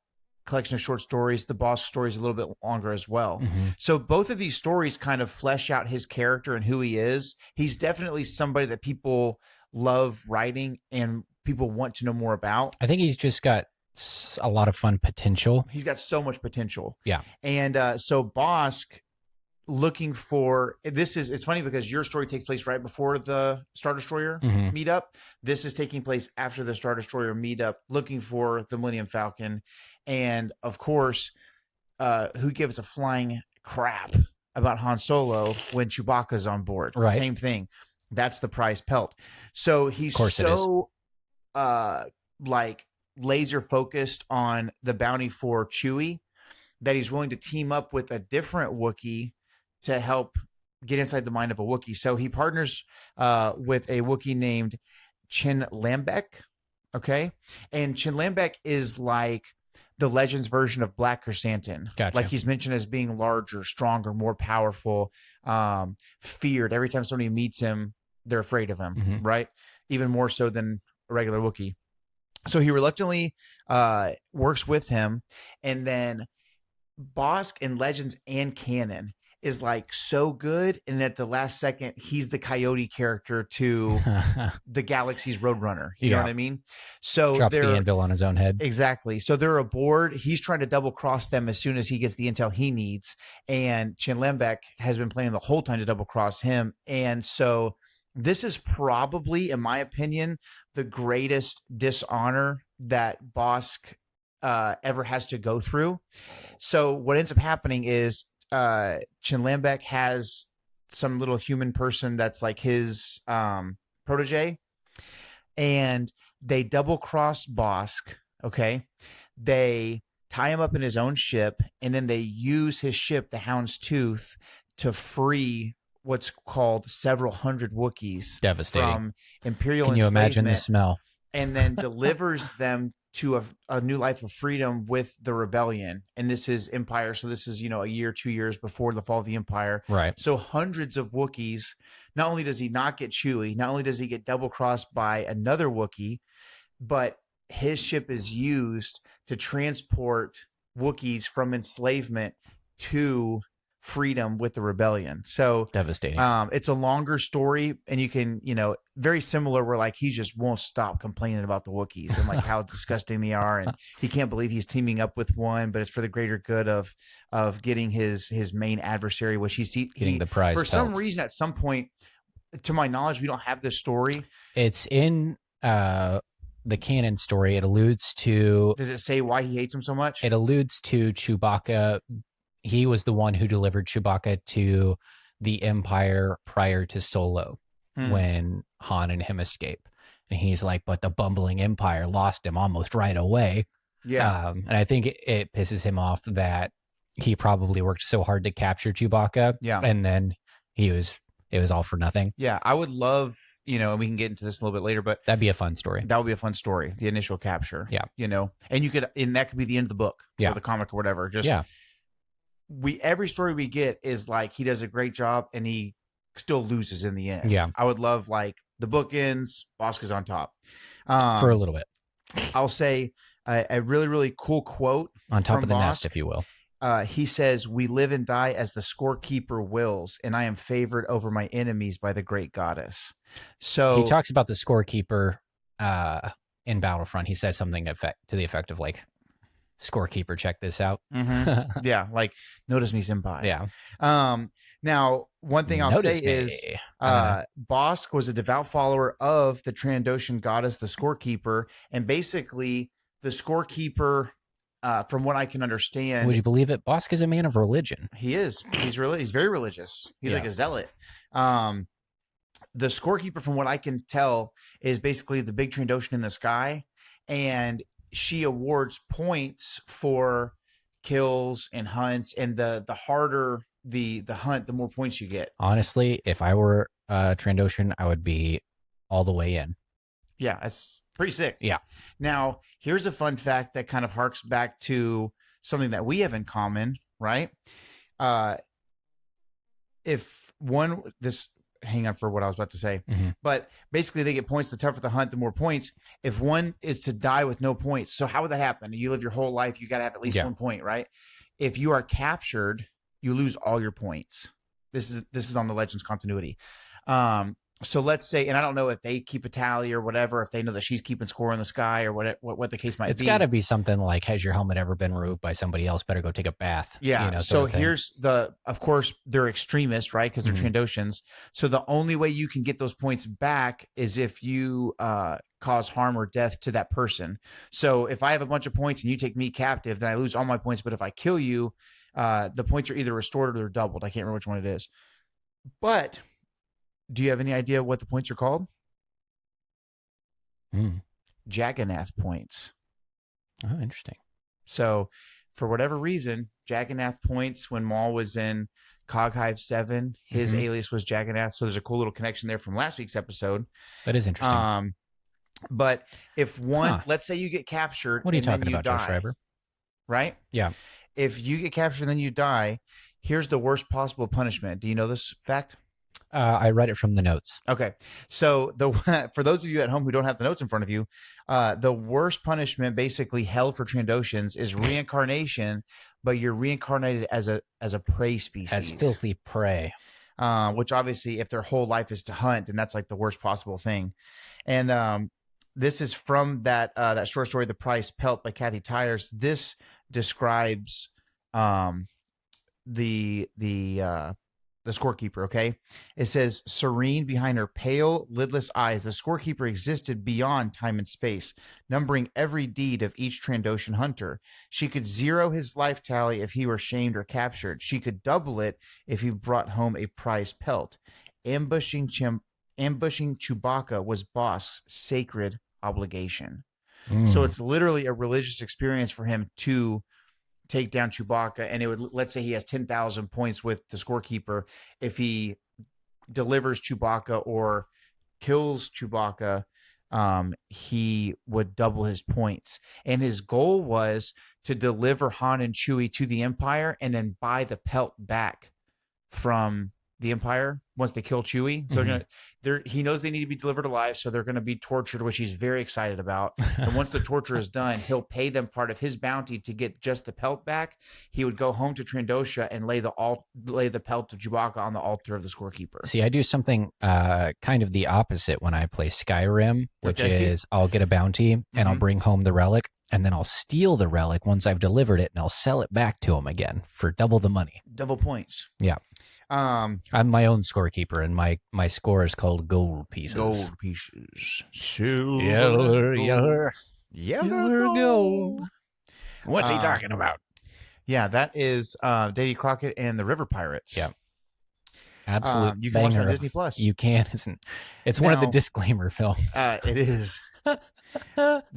collection of short stories, the Bossk story is a little bit longer as well. Mm-hmm. So both of these stories kind of flesh out his character and who he is. He's definitely somebody that people love writing and people want to know more about. I think he's just got a lot of fun potential. He's got so much potential. Yeah. And so Bossk, looking for this is, it's funny because your story takes place right before the Star Destroyer meetup. This is taking place after the Star Destroyer meetup, looking for the Millennium Falcon. And of course, who gives a flying crap about Han Solo when Chewbacca's on board? Right. Same thing. That's the prize pelt. So he's so like laser focused on the bounty for Chewie that he's willing to team up with a different Wookiee to help get inside the mind of a Wookiee. So he partners with a Wookiee named Chin Lambek. Okay. And Chin Lambek is like the Legends version of Black Chrysanthemum. Gotcha. Like he's mentioned as being larger, stronger, more powerful, feared. Every time somebody meets him, they're afraid of him, right? Even more so than a regular Wookiee. So he reluctantly works with him, and then Bossk in Legends and Canon is like so good, and at the last second, he's the Coyote character to the Galaxy's Roadrunner. You know what I mean? So drops the anvil on his own head. Exactly. So they're aboard. He's trying to double cross them as soon as he gets the intel he needs, and Chin Lambek has been planning the whole time to double cross him, and so this is probably, in my opinion, the greatest dishonor that Bossk ever has to go through. So what ends up happening is Chin Lambek has some little human person that's like his protege, and they double cross Bossk. Okay. They tie him up in his own ship, and then they use his ship, the Hound's Tooth, to free what's called several hundred Wookiees. Devastating. From Imperial Can you imagine the smell? And then delivers them to a new life of freedom with the rebellion. And this is Empire. So this is, a year, 2 years before the fall of the Empire. Right. So hundreds of Wookiees. Not only does he not get Chewie, not only does he get double crossed by another Wookiee, but his ship is used to transport Wookiees from enslavement to freedom with the rebellion. So devastating. It's a longer story, and you can, very similar where like he just won't stop complaining about the Wookiees and like how disgusting they are, and he can't believe he's teaming up with one, but it's for the greater good of getting his main adversary, which getting the prize for pelt. some reason. At some point, to my knowledge, we don't have this story. It's in the canon story. It alludes to. Does it say why he hates him so much? It alludes to Chewbacca. He was the one who delivered Chewbacca to the Empire prior to Solo when Han and him escape. And he's like, but the bumbling Empire lost him almost right away. Yeah. And I think it pisses him off that he probably worked so hard to capture Chewbacca. Yeah. And then it was all for nothing. Yeah. I would love, and we can get into this a little bit later, but that'd be a fun story. That would be a fun story. The initial capture. Yeah. And that could be the end of the book or the comic or whatever. Every story we get is like he does a great job and he still loses in the end. Yeah. I would love like the book ends, Bossk is on top. for a little bit. I'll say a really, really cool quote On top from of the Bossk. nest, if you will. He says, "We live and die as the scorekeeper wills, and I am favored over my enemies by the great goddess." So He talks about the scorekeeper in Battlefront. He says something to the effect of like, "Scorekeeper, check this out." yeah, like notice me, senpai. Yeah. Now, one thing I'll Notice say me. is, Bossk was a devout follower of the Trandoshan goddess, the scorekeeper, and basically the scorekeeper, from what I can understand, Would you believe it? Bossk is a man of religion. he is. He's very religious. He's like Yeah. a zealot. The scorekeeper, from what I can tell, is basically the big Trandoshan in the sky, and she awards points for kills and hunts, and the harder the hunt, the more points you get. Honestly, if I were Trandoshan, I would be all the way in. Yeah, that's pretty sick. Yeah. Now, here's a fun fact that kind of harks back to something that we have in common, right? Hang on for what I was about to say. But basically they get points. The tougher the hunt, the more points. If one is to die with no points, so how would that happen? You live your whole life, you got to have at least 1 point, right? If you are captured, you lose all your points. This is on the Legends continuity. So let's say, and I don't know if they keep a tally or whatever, if they know that she's keeping score in the sky or what the case might be. It's got to be something like, has your helmet ever been removed by somebody else? Better go take a bath. Yeah. You know, So here's of course, they're extremists, right? Because they're Trandoshans. So the only way you can get those points back is if you cause harm or death to that person. So if I have a bunch of points and you take me captive, then I lose all my points. But if I kill you, the points are either restored or they're doubled. I can't remember which one it is. But do you have any idea what the points are called? Jagannath points. Oh, interesting. So for whatever reason, Jagannath points, when Maul was in Coghive 7, his alias was Jagannath. So there's a cool little connection there from last week's episode. That is interesting. But if let's say you get captured. What are you talking about, Joe Schreiber? Right? Yeah. If you get captured and then you die, here's the worst possible punishment. Do you know this fact? I read it from the notes. Okay. So for those of you at home who don't have the notes in front of you, the worst punishment basically held for Trandoshans is reincarnation, but you're reincarnated as a prey species. As filthy prey. Which obviously, if their whole life is to hunt, then that's like the worst possible thing. And this is from that short story, The Price Pelt by Kathy Tyers. This describes the scorekeeper, okay? It says, serene behind her pale, lidless eyes, the scorekeeper existed beyond time and space, numbering every deed of each Trandoshan hunter. She could zero his life tally if he were shamed or captured. She could double it if he brought home a prize pelt. Ambushing Chewbacca was Bossk's sacred obligation. So it's literally a religious experience for him to take down Chewbacca, and it would, let's say he has 10,000 points with the scorekeeper. If he delivers Chewbacca or kills Chewbacca, he would double his points. And his goal was to deliver Han and Chewie to the Empire and then buy the pelt back from the Empire once they kill Chewie. So he knows they need to be delivered alive, so they're going to be tortured, which he's very excited about. And once the torture is done, he'll pay them part of his bounty to get just the pelt back. He would go home to Trandosha and lay the pelt of Chewbacca on the altar of the scorekeeper. See, I do something kind of the opposite when I play Skyrim, which is I'll get a bounty and I'll bring home the relic, and then I'll steal the relic once I've delivered it, and I'll sell it back to him again for double the money. Double points. Yeah. I'm my own scorekeeper, and my score is called gold pieces. Gold pieces. Silver, yellow gold. What's he talking about? Yeah, that is Davy Crockett and the River Pirates. Yeah. Absolute you can watch banger it on Disney Plus. You can. It's one of the disclaimer films. It is.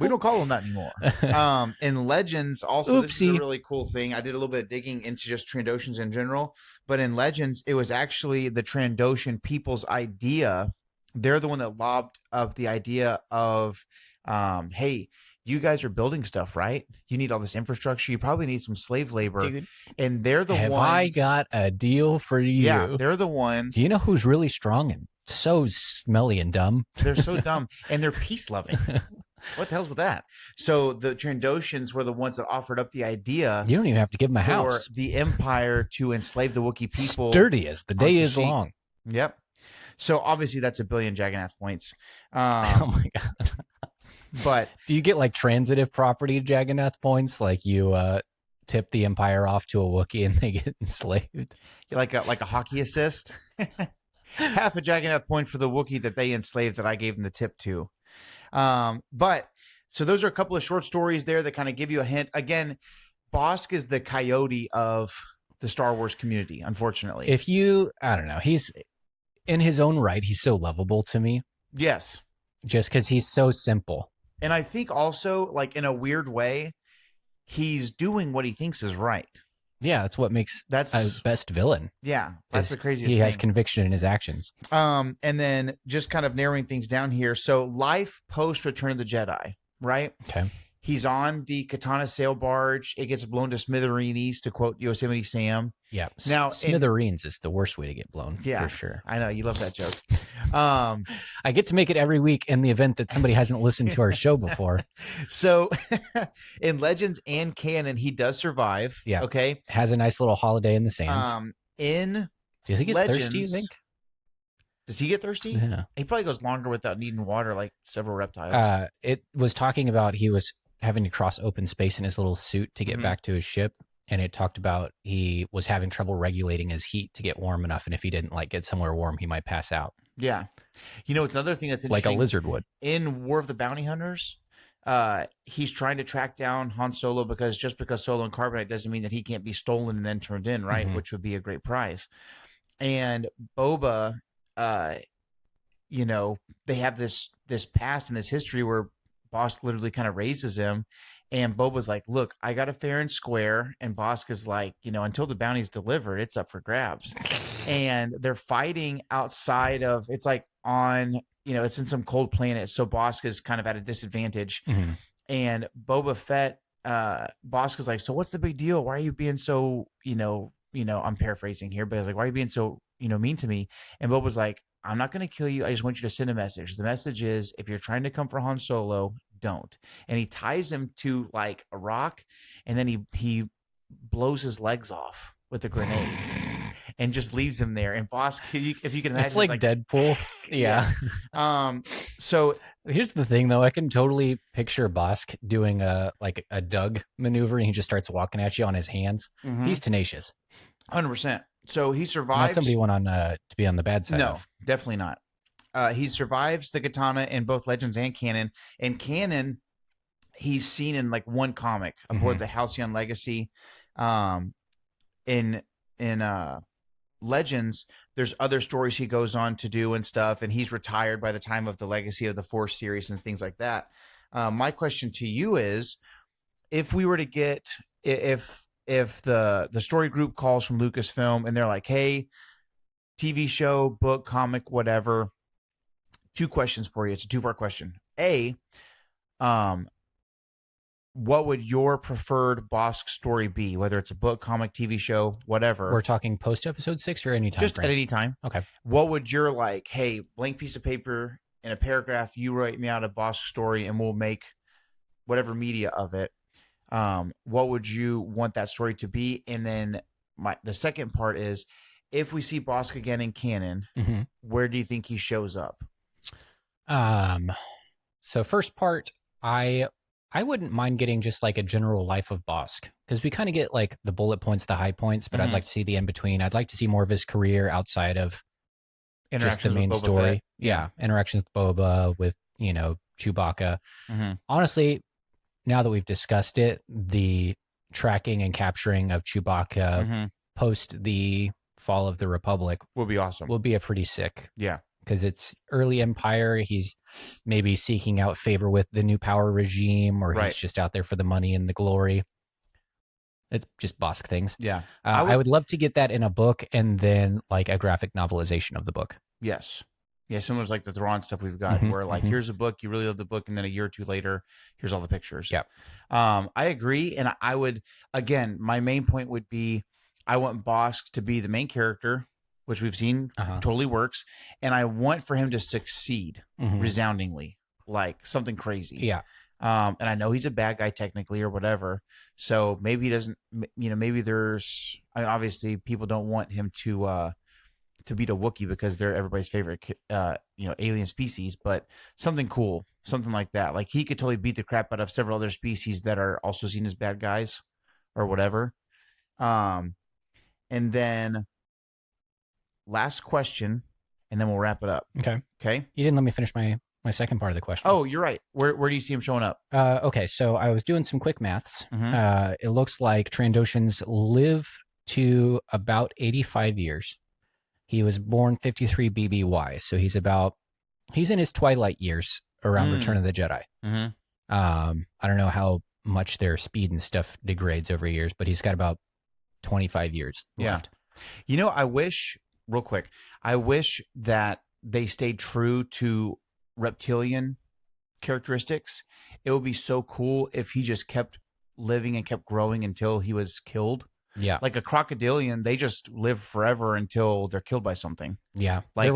We don't call them that anymore. In Legends, also, this is a really cool thing. I did a little bit of digging into just Trandoshans in general, but in Legends, it was actually the Trandoshan people's idea. They're the one that lobbed up the idea of, hey, you guys are building stuff, right? You need all this infrastructure. You probably need some slave labor. Dude, and they're the ones. Have I got a deal for you? Yeah, they're the ones. Do you know who's really strong and so smelly and dumb? They're so dumb, and they're peace loving. What the hell's with that? So the Trandoshans were the ones that offered up the idea You don't even have to give him a for house. the Empire to enslave the Wookiee people. Sturdy as the day is Kashyyyk. long. Yep. So obviously that's 1 billion Jagannath points. Oh my god! But do you get like transitive property Jagannath points? Like you tip the Empire off to a Wookiee and they get enslaved? like a hockey assist. Half a Jagannath point for the Wookiee that they enslaved that I gave them the tip to. But so those are a couple of short stories there that kind of give you a hint. Again, Bossk is the coyote of the Star Wars community, unfortunately. I don't know, he's in his own right, he's so lovable to me. Yes. Just because he's so simple. And I think also, like, in a weird way, he's doing what he thinks is right. Yeah, that's what makes a best villain. Yeah, that's the craziest thing. He has conviction in his actions. And then just kind of narrowing things down here. So life post Return of the Jedi, right? Okay. He's on the Katana sail barge. It gets blown to smithereens, to quote Yosemite Sam. Yeah. Now, smithereens is the worst way to get blown. Yeah, for sure. I know you love that joke. I get to make it every week in the event that somebody hasn't listened to our show before. So in Legends and Canon, he does survive. Yeah. Okay. Has a nice little holiday in the sands. Do you think he gets thirsty, you think? Does he get thirsty? Yeah. He probably goes longer without needing water, like several reptiles. It was talking about he was having to cross open space in his little suit to get back to his ship. And it talked about he was having trouble regulating his heat to get warm enough. And if he didn't like get somewhere warm, he might pass out. Yeah. You know, it's another thing that's interesting. Like a lizard would. In War of the Bounty Hunters, he's trying to track down Han Solo because just because Solo and Carbonite doesn't mean that he can't be stolen and then turned in, right? Which would be a great prize. And Boba, you know, they have this past and this history where Bossk literally kind of raises him. And Boba's like, look, I got it fair and square. And Bossk is like, you know, until the bounty's delivered, it's up for grabs. And they're fighting outside of, it's like on, you know, it's in some cold planet. So Bossk is kind of at a disadvantage. And Boba Fett, Bossk is like, so what's the big deal? Why are you being so, you know, I'm paraphrasing here, but I was like, why are you being so, you know, mean to me? And Boba's like, I'm not going to kill you. I just want you to send a message. The message is, if you're trying to come for Han Solo, don't. And he ties him to like a rock, and then he blows his legs off with a grenade and just leaves him there. And Bossk, if you can imagine, it's like Deadpool. Yeah. So here's the thing, though. I can totally picture Bossk doing a Doug maneuver, and he just starts walking at you on his hands. He's tenacious. 100%. So he survives. Not somebody went on to be on the bad side. No, definitely not. He survives the katana in both Legends and Canon. In Canon, he's seen in like one comic aboard the Halcyon Legacy. In Legends, there's other stories he goes on to do and stuff, and he's retired by the time of the Legacy of the Force series and things like that. My question to you is, if we were to get if the story group calls from Lucasfilm and they're like, hey, TV show, book, comic, whatever. 2 questions for you. It's a 2-part question. A, what would your preferred Bossk story be? Whether it's a book, comic, TV show, whatever. We're talking post episode 6 or any time Just frame? at any time. Okay. What would your like, hey, blank piece of paper in a paragraph, you write me out a Bossk story and we'll make whatever media of it. What would you want that story to be? And then the second part is, if we see Bossk again in Canon, where do you think he shows up? So first part, I wouldn't mind getting just like a general life of Bossk, because we kind of get like the bullet points, the high points, but I'd like to see the in between. I'd like to see more of his career outside of just the main story. Yeah, interactions with Boba, with Chewbacca. Honestly, now that we've discussed it, the tracking and capturing of Chewbacca post the fall of the Republic will be awesome. Will be a pretty sick. Yeah. Because it's early Empire. He's maybe seeking out favor with the new power regime, or he's just out there for the money and the glory. It's just Bossk things. Yeah. I would love to get that in a book, and then like a graphic novelization of the book. Yes. Yeah, similar to like the Thrawn stuff we've got, where like, here's a book, you really love the book, and then a year or two later, here's all the pictures. Yeah. I agree. And I would, again, my main point would be, I want Bossk to be the main character, which we've seen totally works. And I want for him to succeed resoundingly. like something crazy. Yeah. And I know he's a bad guy technically or whatever. So maybe he doesn't, maybe there's, I mean, obviously people don't want him to beat a Wookiee because they're everybody's favorite, alien species, but something cool, something like that. Like he could totally beat the crap out of several other species that are also seen as bad guys or whatever. And then last question, and then we'll wrap it up. Okay. Okay. You didn't let me finish my second part of the question. Oh, you're right. Where do you see him showing up? Okay, so I was doing some quick maths. Mm-hmm. It looks like Trandoshans live to about 85 years. He was born 53 BBY, so he's in his twilight years around Return of the Jedi. Mm-hmm. I don't know how much their speed and stuff degrades over years, but he's got about 25 years left. I wish, real quick, that they stayed true to reptilian characteristics. It would be so cool if he just kept living and kept growing until he was killed. Yeah. Like a crocodilian, they just live forever until they're killed by something. Yeah. Like,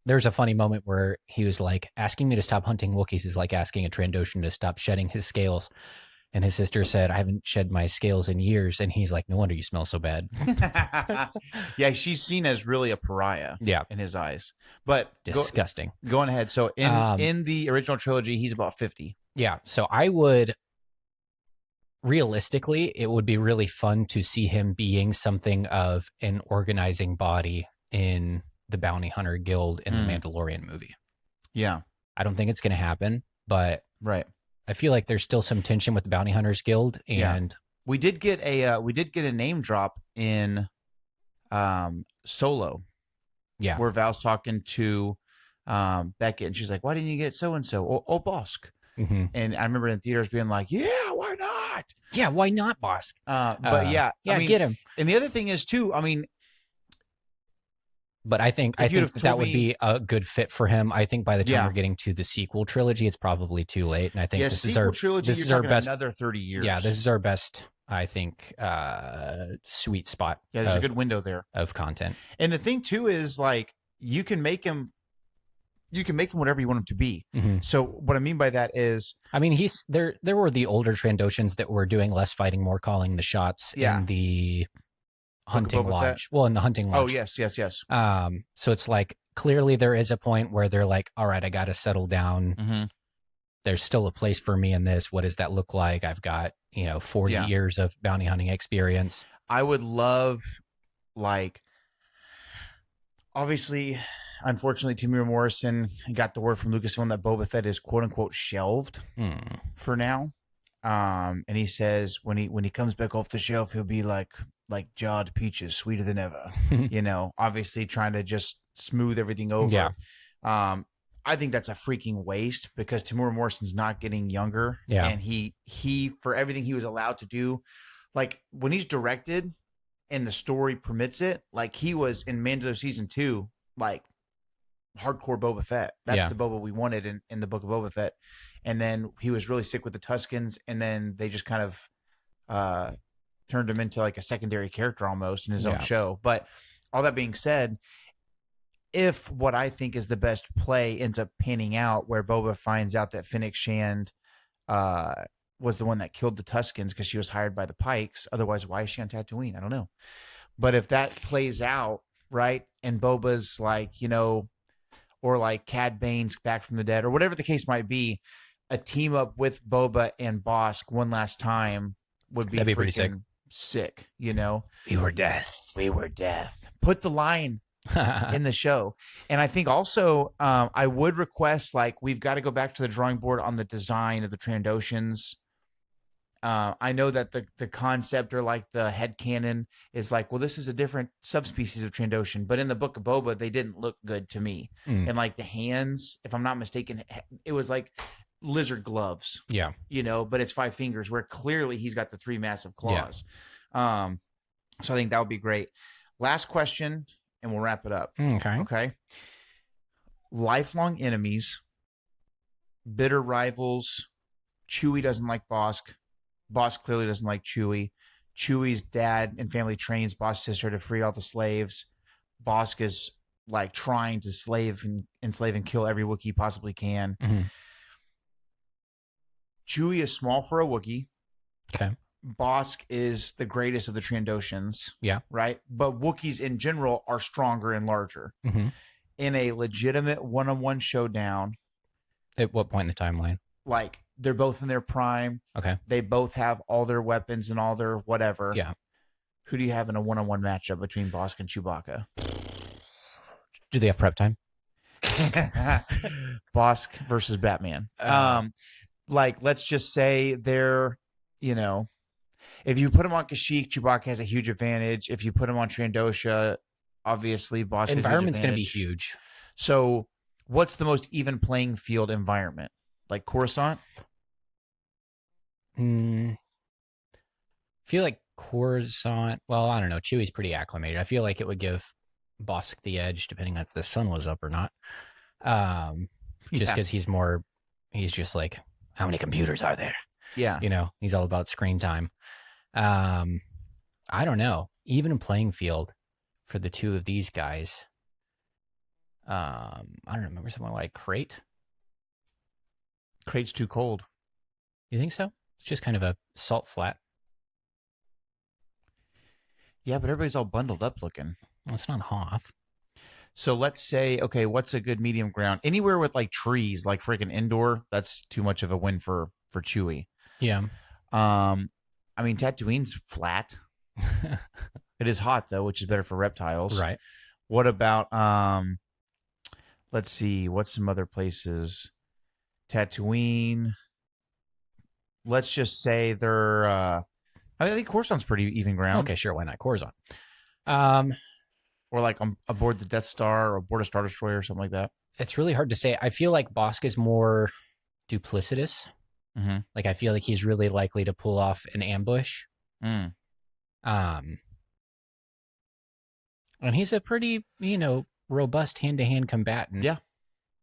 there's a funny moment where he was like, asking me to stop hunting Wookiees is like asking a Trandoshan to stop shedding his scales. And his sister said, I haven't shed my scales in years. And he's like, no wonder you smell so bad. Yeah, she's seen as really a pariah in his eyes. But disgusting. Going ahead. So in the original trilogy, he's about 50. Yeah. So realistically, it would be really fun to see him being something of an organizing body in the Bounty Hunter Guild in the Mandalorian movie. Yeah. I don't think it's going to happen, but right. I feel like there's still some tension with the Bounty Hunters Guild, and we did get a name drop in Solo. Yeah. Where Val's talking to Beckett, and she's like, "Why didn't you get so and so? Oh, Bossk." Mm-hmm. And I remember in theaters being like, "Yeah, why not? Yeah, why not, Bossk?" But I mean, get him. And the other thing is too, I mean, but I think that would be a good fit for him. I think by the time we're getting to the sequel trilogy, it's probably too late. And I think this is our best. Another 30 years. Yeah, this is our best. I think sweet spot. Yeah, there's a good window there of content. And the thing too is like you can make him whatever you want him to be. Mm-hmm. So what I mean by that is, I mean, there were the older Trandoshans that were doing less fighting, more calling the shots in the hunting lodge. Well, in the hunting lodge. Oh, yes. So it's like clearly there is a point where they're like, all right, I got to settle down. Mm-hmm. There's still a place for me in this. What does that look like? I've got, 40 years of bounty hunting experience. I would love, like, obviously, unfortunately, Temuera Morrison got the word from Lucasfilm that Boba Fett is quote unquote shelved for now. And he says when he comes back off the shelf, he'll be like jarred peaches, sweeter than ever. Obviously trying to just smooth everything over. Yeah. I think that's a freaking waste because Temuera Morrison's not getting younger. Yeah. And he for everything he was allowed to do, like when he's directed and the story permits it, like he was in Mando season 2, like hardcore Boba Fett. That's the Boba we wanted in the Book of Boba Fett. And then he was really sick with the Tuskens, and then they just kind of turned him into like a secondary character almost in his own show. But all that being said, if what I think is the best play ends up panning out, where Boba finds out that Fennec Shand was the one that killed the Tuskens because she was hired by the Pikes. Otherwise, why is she on Tatooine? I don't know. But if that plays out, right, and Boba's like, or like Cad Bane's back from the dead, or whatever the case might be, a team up with Boba and Bossk one last time would be pretty sick. We were death. We were death. Put the line in the show. And I think also I would request, like, we've got to go back to the drawing board on the design of the Trandoshans. I know that the concept or like the headcanon is like, well, this is a different subspecies of Trandoshan, but in the Book of Boba, they didn't look good to me. And like the hands, if I'm not mistaken, it was like lizard gloves. Yeah. But it's 5 fingers where clearly he's got the 3 massive claws. Yeah. So I think that would be great. Last question, and we'll wrap it up. Okay. Lifelong enemies, bitter rivals. Chewie doesn't like Bossk. Bossk clearly doesn't like Chewie. Chewie's dad and family trains Bossk's sister to free all the slaves. Bossk is like trying to enslave and kill every Wookiee he possibly can. Chewie is small for a Wookiee. Okay. Bossk is the greatest of the Trandoshans. Yeah. Right? But Wookiees in general are stronger and larger. Mm-hmm. In a legitimate one-on-one showdown, At what point in the timeline? like they're both in their prime. Okay. They both have all their weapons and all their whatever. Yeah. Who do you have in a one-on-one matchup between Bossk and Chewbacca? Do they have prep time? Bossk versus Batman. Like, let's just say they're, if you put him on Kashyyyk, Chewbacca has a huge advantage. If you put him on Trandosha, obviously Bossk has a huge Environment's going to be advantage. huge. So what's the most even playing field environment? Like Coruscant? I feel like Coruscant. Well, I don't know. Chewie's pretty acclimated. I feel like it would give Bossk the edge, depending on if the sun was up or not. Just because he's just like, how many computers are there? Yeah. He's all about screen time. I don't know. Even in playing field for the two of these guys, I don't remember someone like Crate. Crate's too cold. You think so? It's just kind of a salt flat. Yeah, but everybody's all bundled up looking. Well, it's not Hoth. So let's say, okay, what's a good medium ground? Anywhere with like trees, like freaking indoor, that's too much of a win for Chewie. Yeah. I mean, Tatooine's flat. It is hot though, which is better for reptiles. Right. What about let's see, what's some other places? Tatooine. Let's just say they're I think Coruscant's pretty even ground. Okay, sure, why not? Coruscant. Or like aboard the Death Star or aboard a Star Destroyer or something like that. It's really hard to say. I feel like Bossk is more duplicitous. Mm-hmm. Like, I feel like he's really likely to pull off an ambush. Mm. And he's a pretty, robust hand-to-hand combatant. Yeah.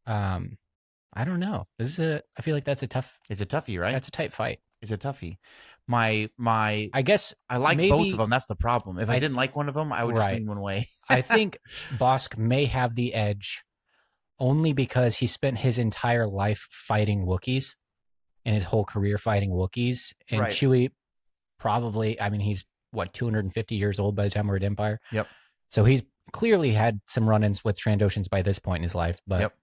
I don't know. I feel like that's a tough. It's a toughie, right? That's a tight fight. It's a toughie. I guess I like maybe, both of them. That's the problem. If I didn't like one of them, I would just lean one way. I think Bossk may have the edge only because he spent his entire life fighting Wookiees and his whole career fighting Wookiees. And Right. Chewie probably, he's 250 years old by the time we're at Empire. Yep. So he's clearly had some run-ins with Trandoshans by this point in his life. But Yep.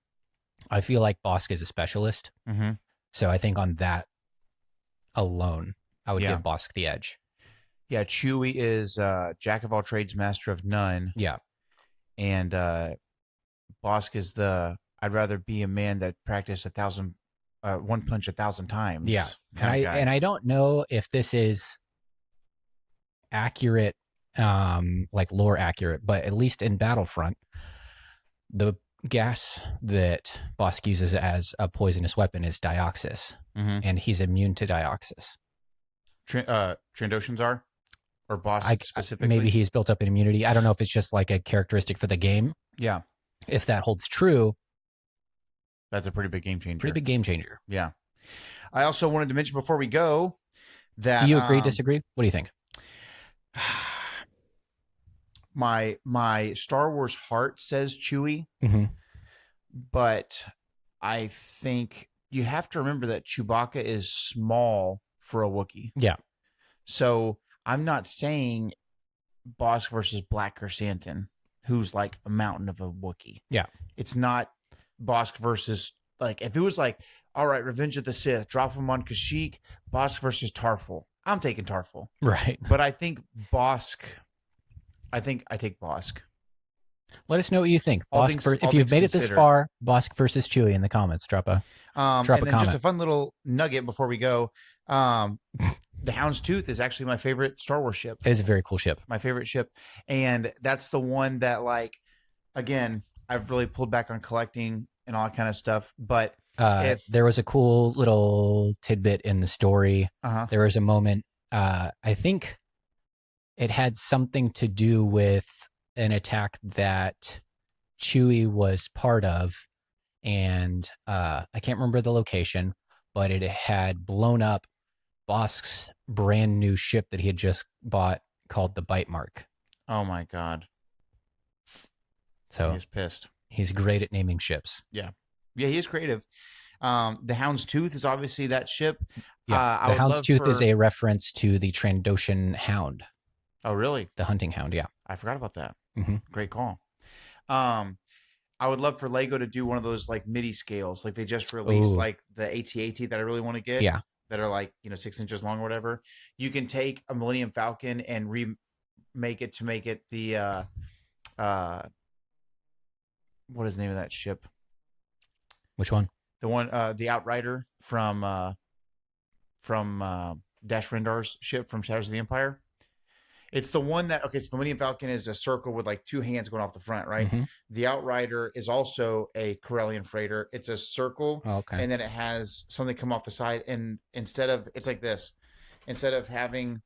I feel like Bossk is a specialist. Mm-hmm. So I think on that alone, I would Yeah. give Bossk the edge. Yeah, Chewie is jack of all trades, master of none. Yeah. And Bossk is I'd rather be a man that practiced one punch 1,000 times. Yeah. kind of guy. And I don't know if this is accurate, like lore accurate, but at least in Battlefront, the gas that Bossk uses as a poisonous weapon is dioxis, Mhm. and he's immune to dioxis. Trandoshans are? Or Bossk specifically? Maybe he's built up an immunity. I don't know if it's just like a characteristic for the game. Yeah. If that holds true, That's a pretty big game changer. pretty big game changer. Yeah. I also wanted to mention before we go that... Do you agree, disagree? What do you think? My Star Wars heart says Chewie, Mm-hmm. but I think you have to remember that Chewbacca is small for a Wookiee. Yeah. So I'm not saying Bossk versus Black Chrysanthemum, who's like a mountain of a Wookiee. Yeah. It's not Bossk versus, like, if it was like, all right, Revenge of the Sith, drop him on Kashyyyk, Bossk versus Tarful. I'm taking Tarful. Right. But I think Bossk, I take Bossk. Let us know what you think. All Bossk things- all if you've things made it this considered. far, Bossk versus Chewie in the comments. Drop a And comment. then just a fun little nugget before we go. The Houndstooth is actually my favorite Star Wars ship. It is a very cool ship. My favorite ship. And that's the one that, like, again, I've really pulled back on collecting and all that kind of stuff. But There was a cool little tidbit in the story. uh-huh. There was a moment, I think it had something to do with an attack that Chewie was part of. And I can't remember the location, but it had blown up Bosk's brand new ship that he had just bought called the Bite Mark. Oh my God. So He's pissed. he's great at naming ships. Yeah, he is creative. The Houndstooth is obviously that ship. Yeah, I the would hound's love tooth is for- a reference to the Trandoshan hound, Oh, really? the hunting hound. Yeah. I forgot about that. Mhm. Great call. I would love for Lego to do one of those like MIDI scales, like they just released, Ooh. like the AT-AT that I really want to get. Yeah. That are like 6 inches long or whatever. You can take a Millennium Falcon and remake it to make it the what is the name of that ship? Which one? The one the Outrider from Dash Rendar's ship from Shadows of the Empire. It's the one that, okay, so the Millennium Falcon is a circle with like two hands going off the front, right? Mhm. The Outrider is also a Corellian freighter. It's a circle, Oh, okay. and then it has something come off the side. And instead of, it's like this, instead of having,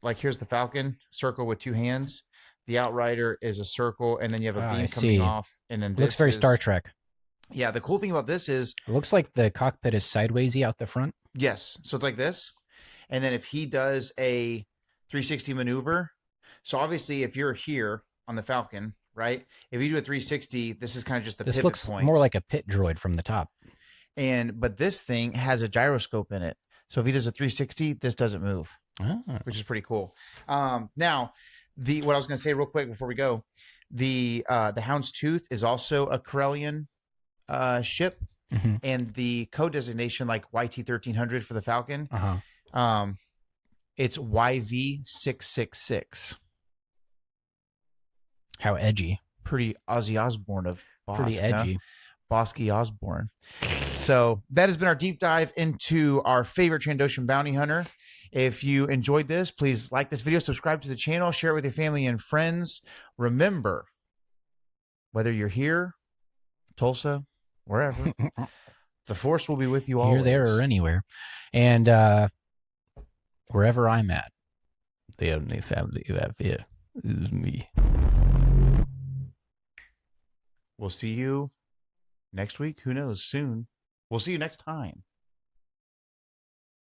like, here's the Falcon, circle with two hands, the Outrider is a circle, and then you have a Ah, beam I coming see. off. And then It looks this very is, Star Trek. Yeah, the cool thing about this is, It looks like the cockpit is sidewaysy out the front. yes, so it's like this. And then if he does a 360 maneuver, so obviously if you're here on the Falcon, right? If you do a 360, this is kind of just the This pivot looks point. more like a pit droid from the top. But this thing has a gyroscope in it. So if he does a 360, this doesn't move, Ah. which is pretty cool. Now, what I was going to say real quick before we go, the Hound's Tooth is also a Corellian ship, Mhm. and the code designation like YT-1300 for the Falcon, Uh-huh. it's YV-666. How edgy. Pretty Ozzy Osbourne of Bossk. Pretty edgy. Bosky Osborne. So that has been our deep dive into our favorite Trandoshan bounty hunter. If you enjoyed this, please like this video, subscribe to the channel, share it with your family and friends. Remember, whether you're here, Tulsa, wherever, the Force will be with you always. Here, there, or anywhere. And wherever I'm at, the only family you have here is me. We'll see you next week. Who knows? Soon. We'll see you next time.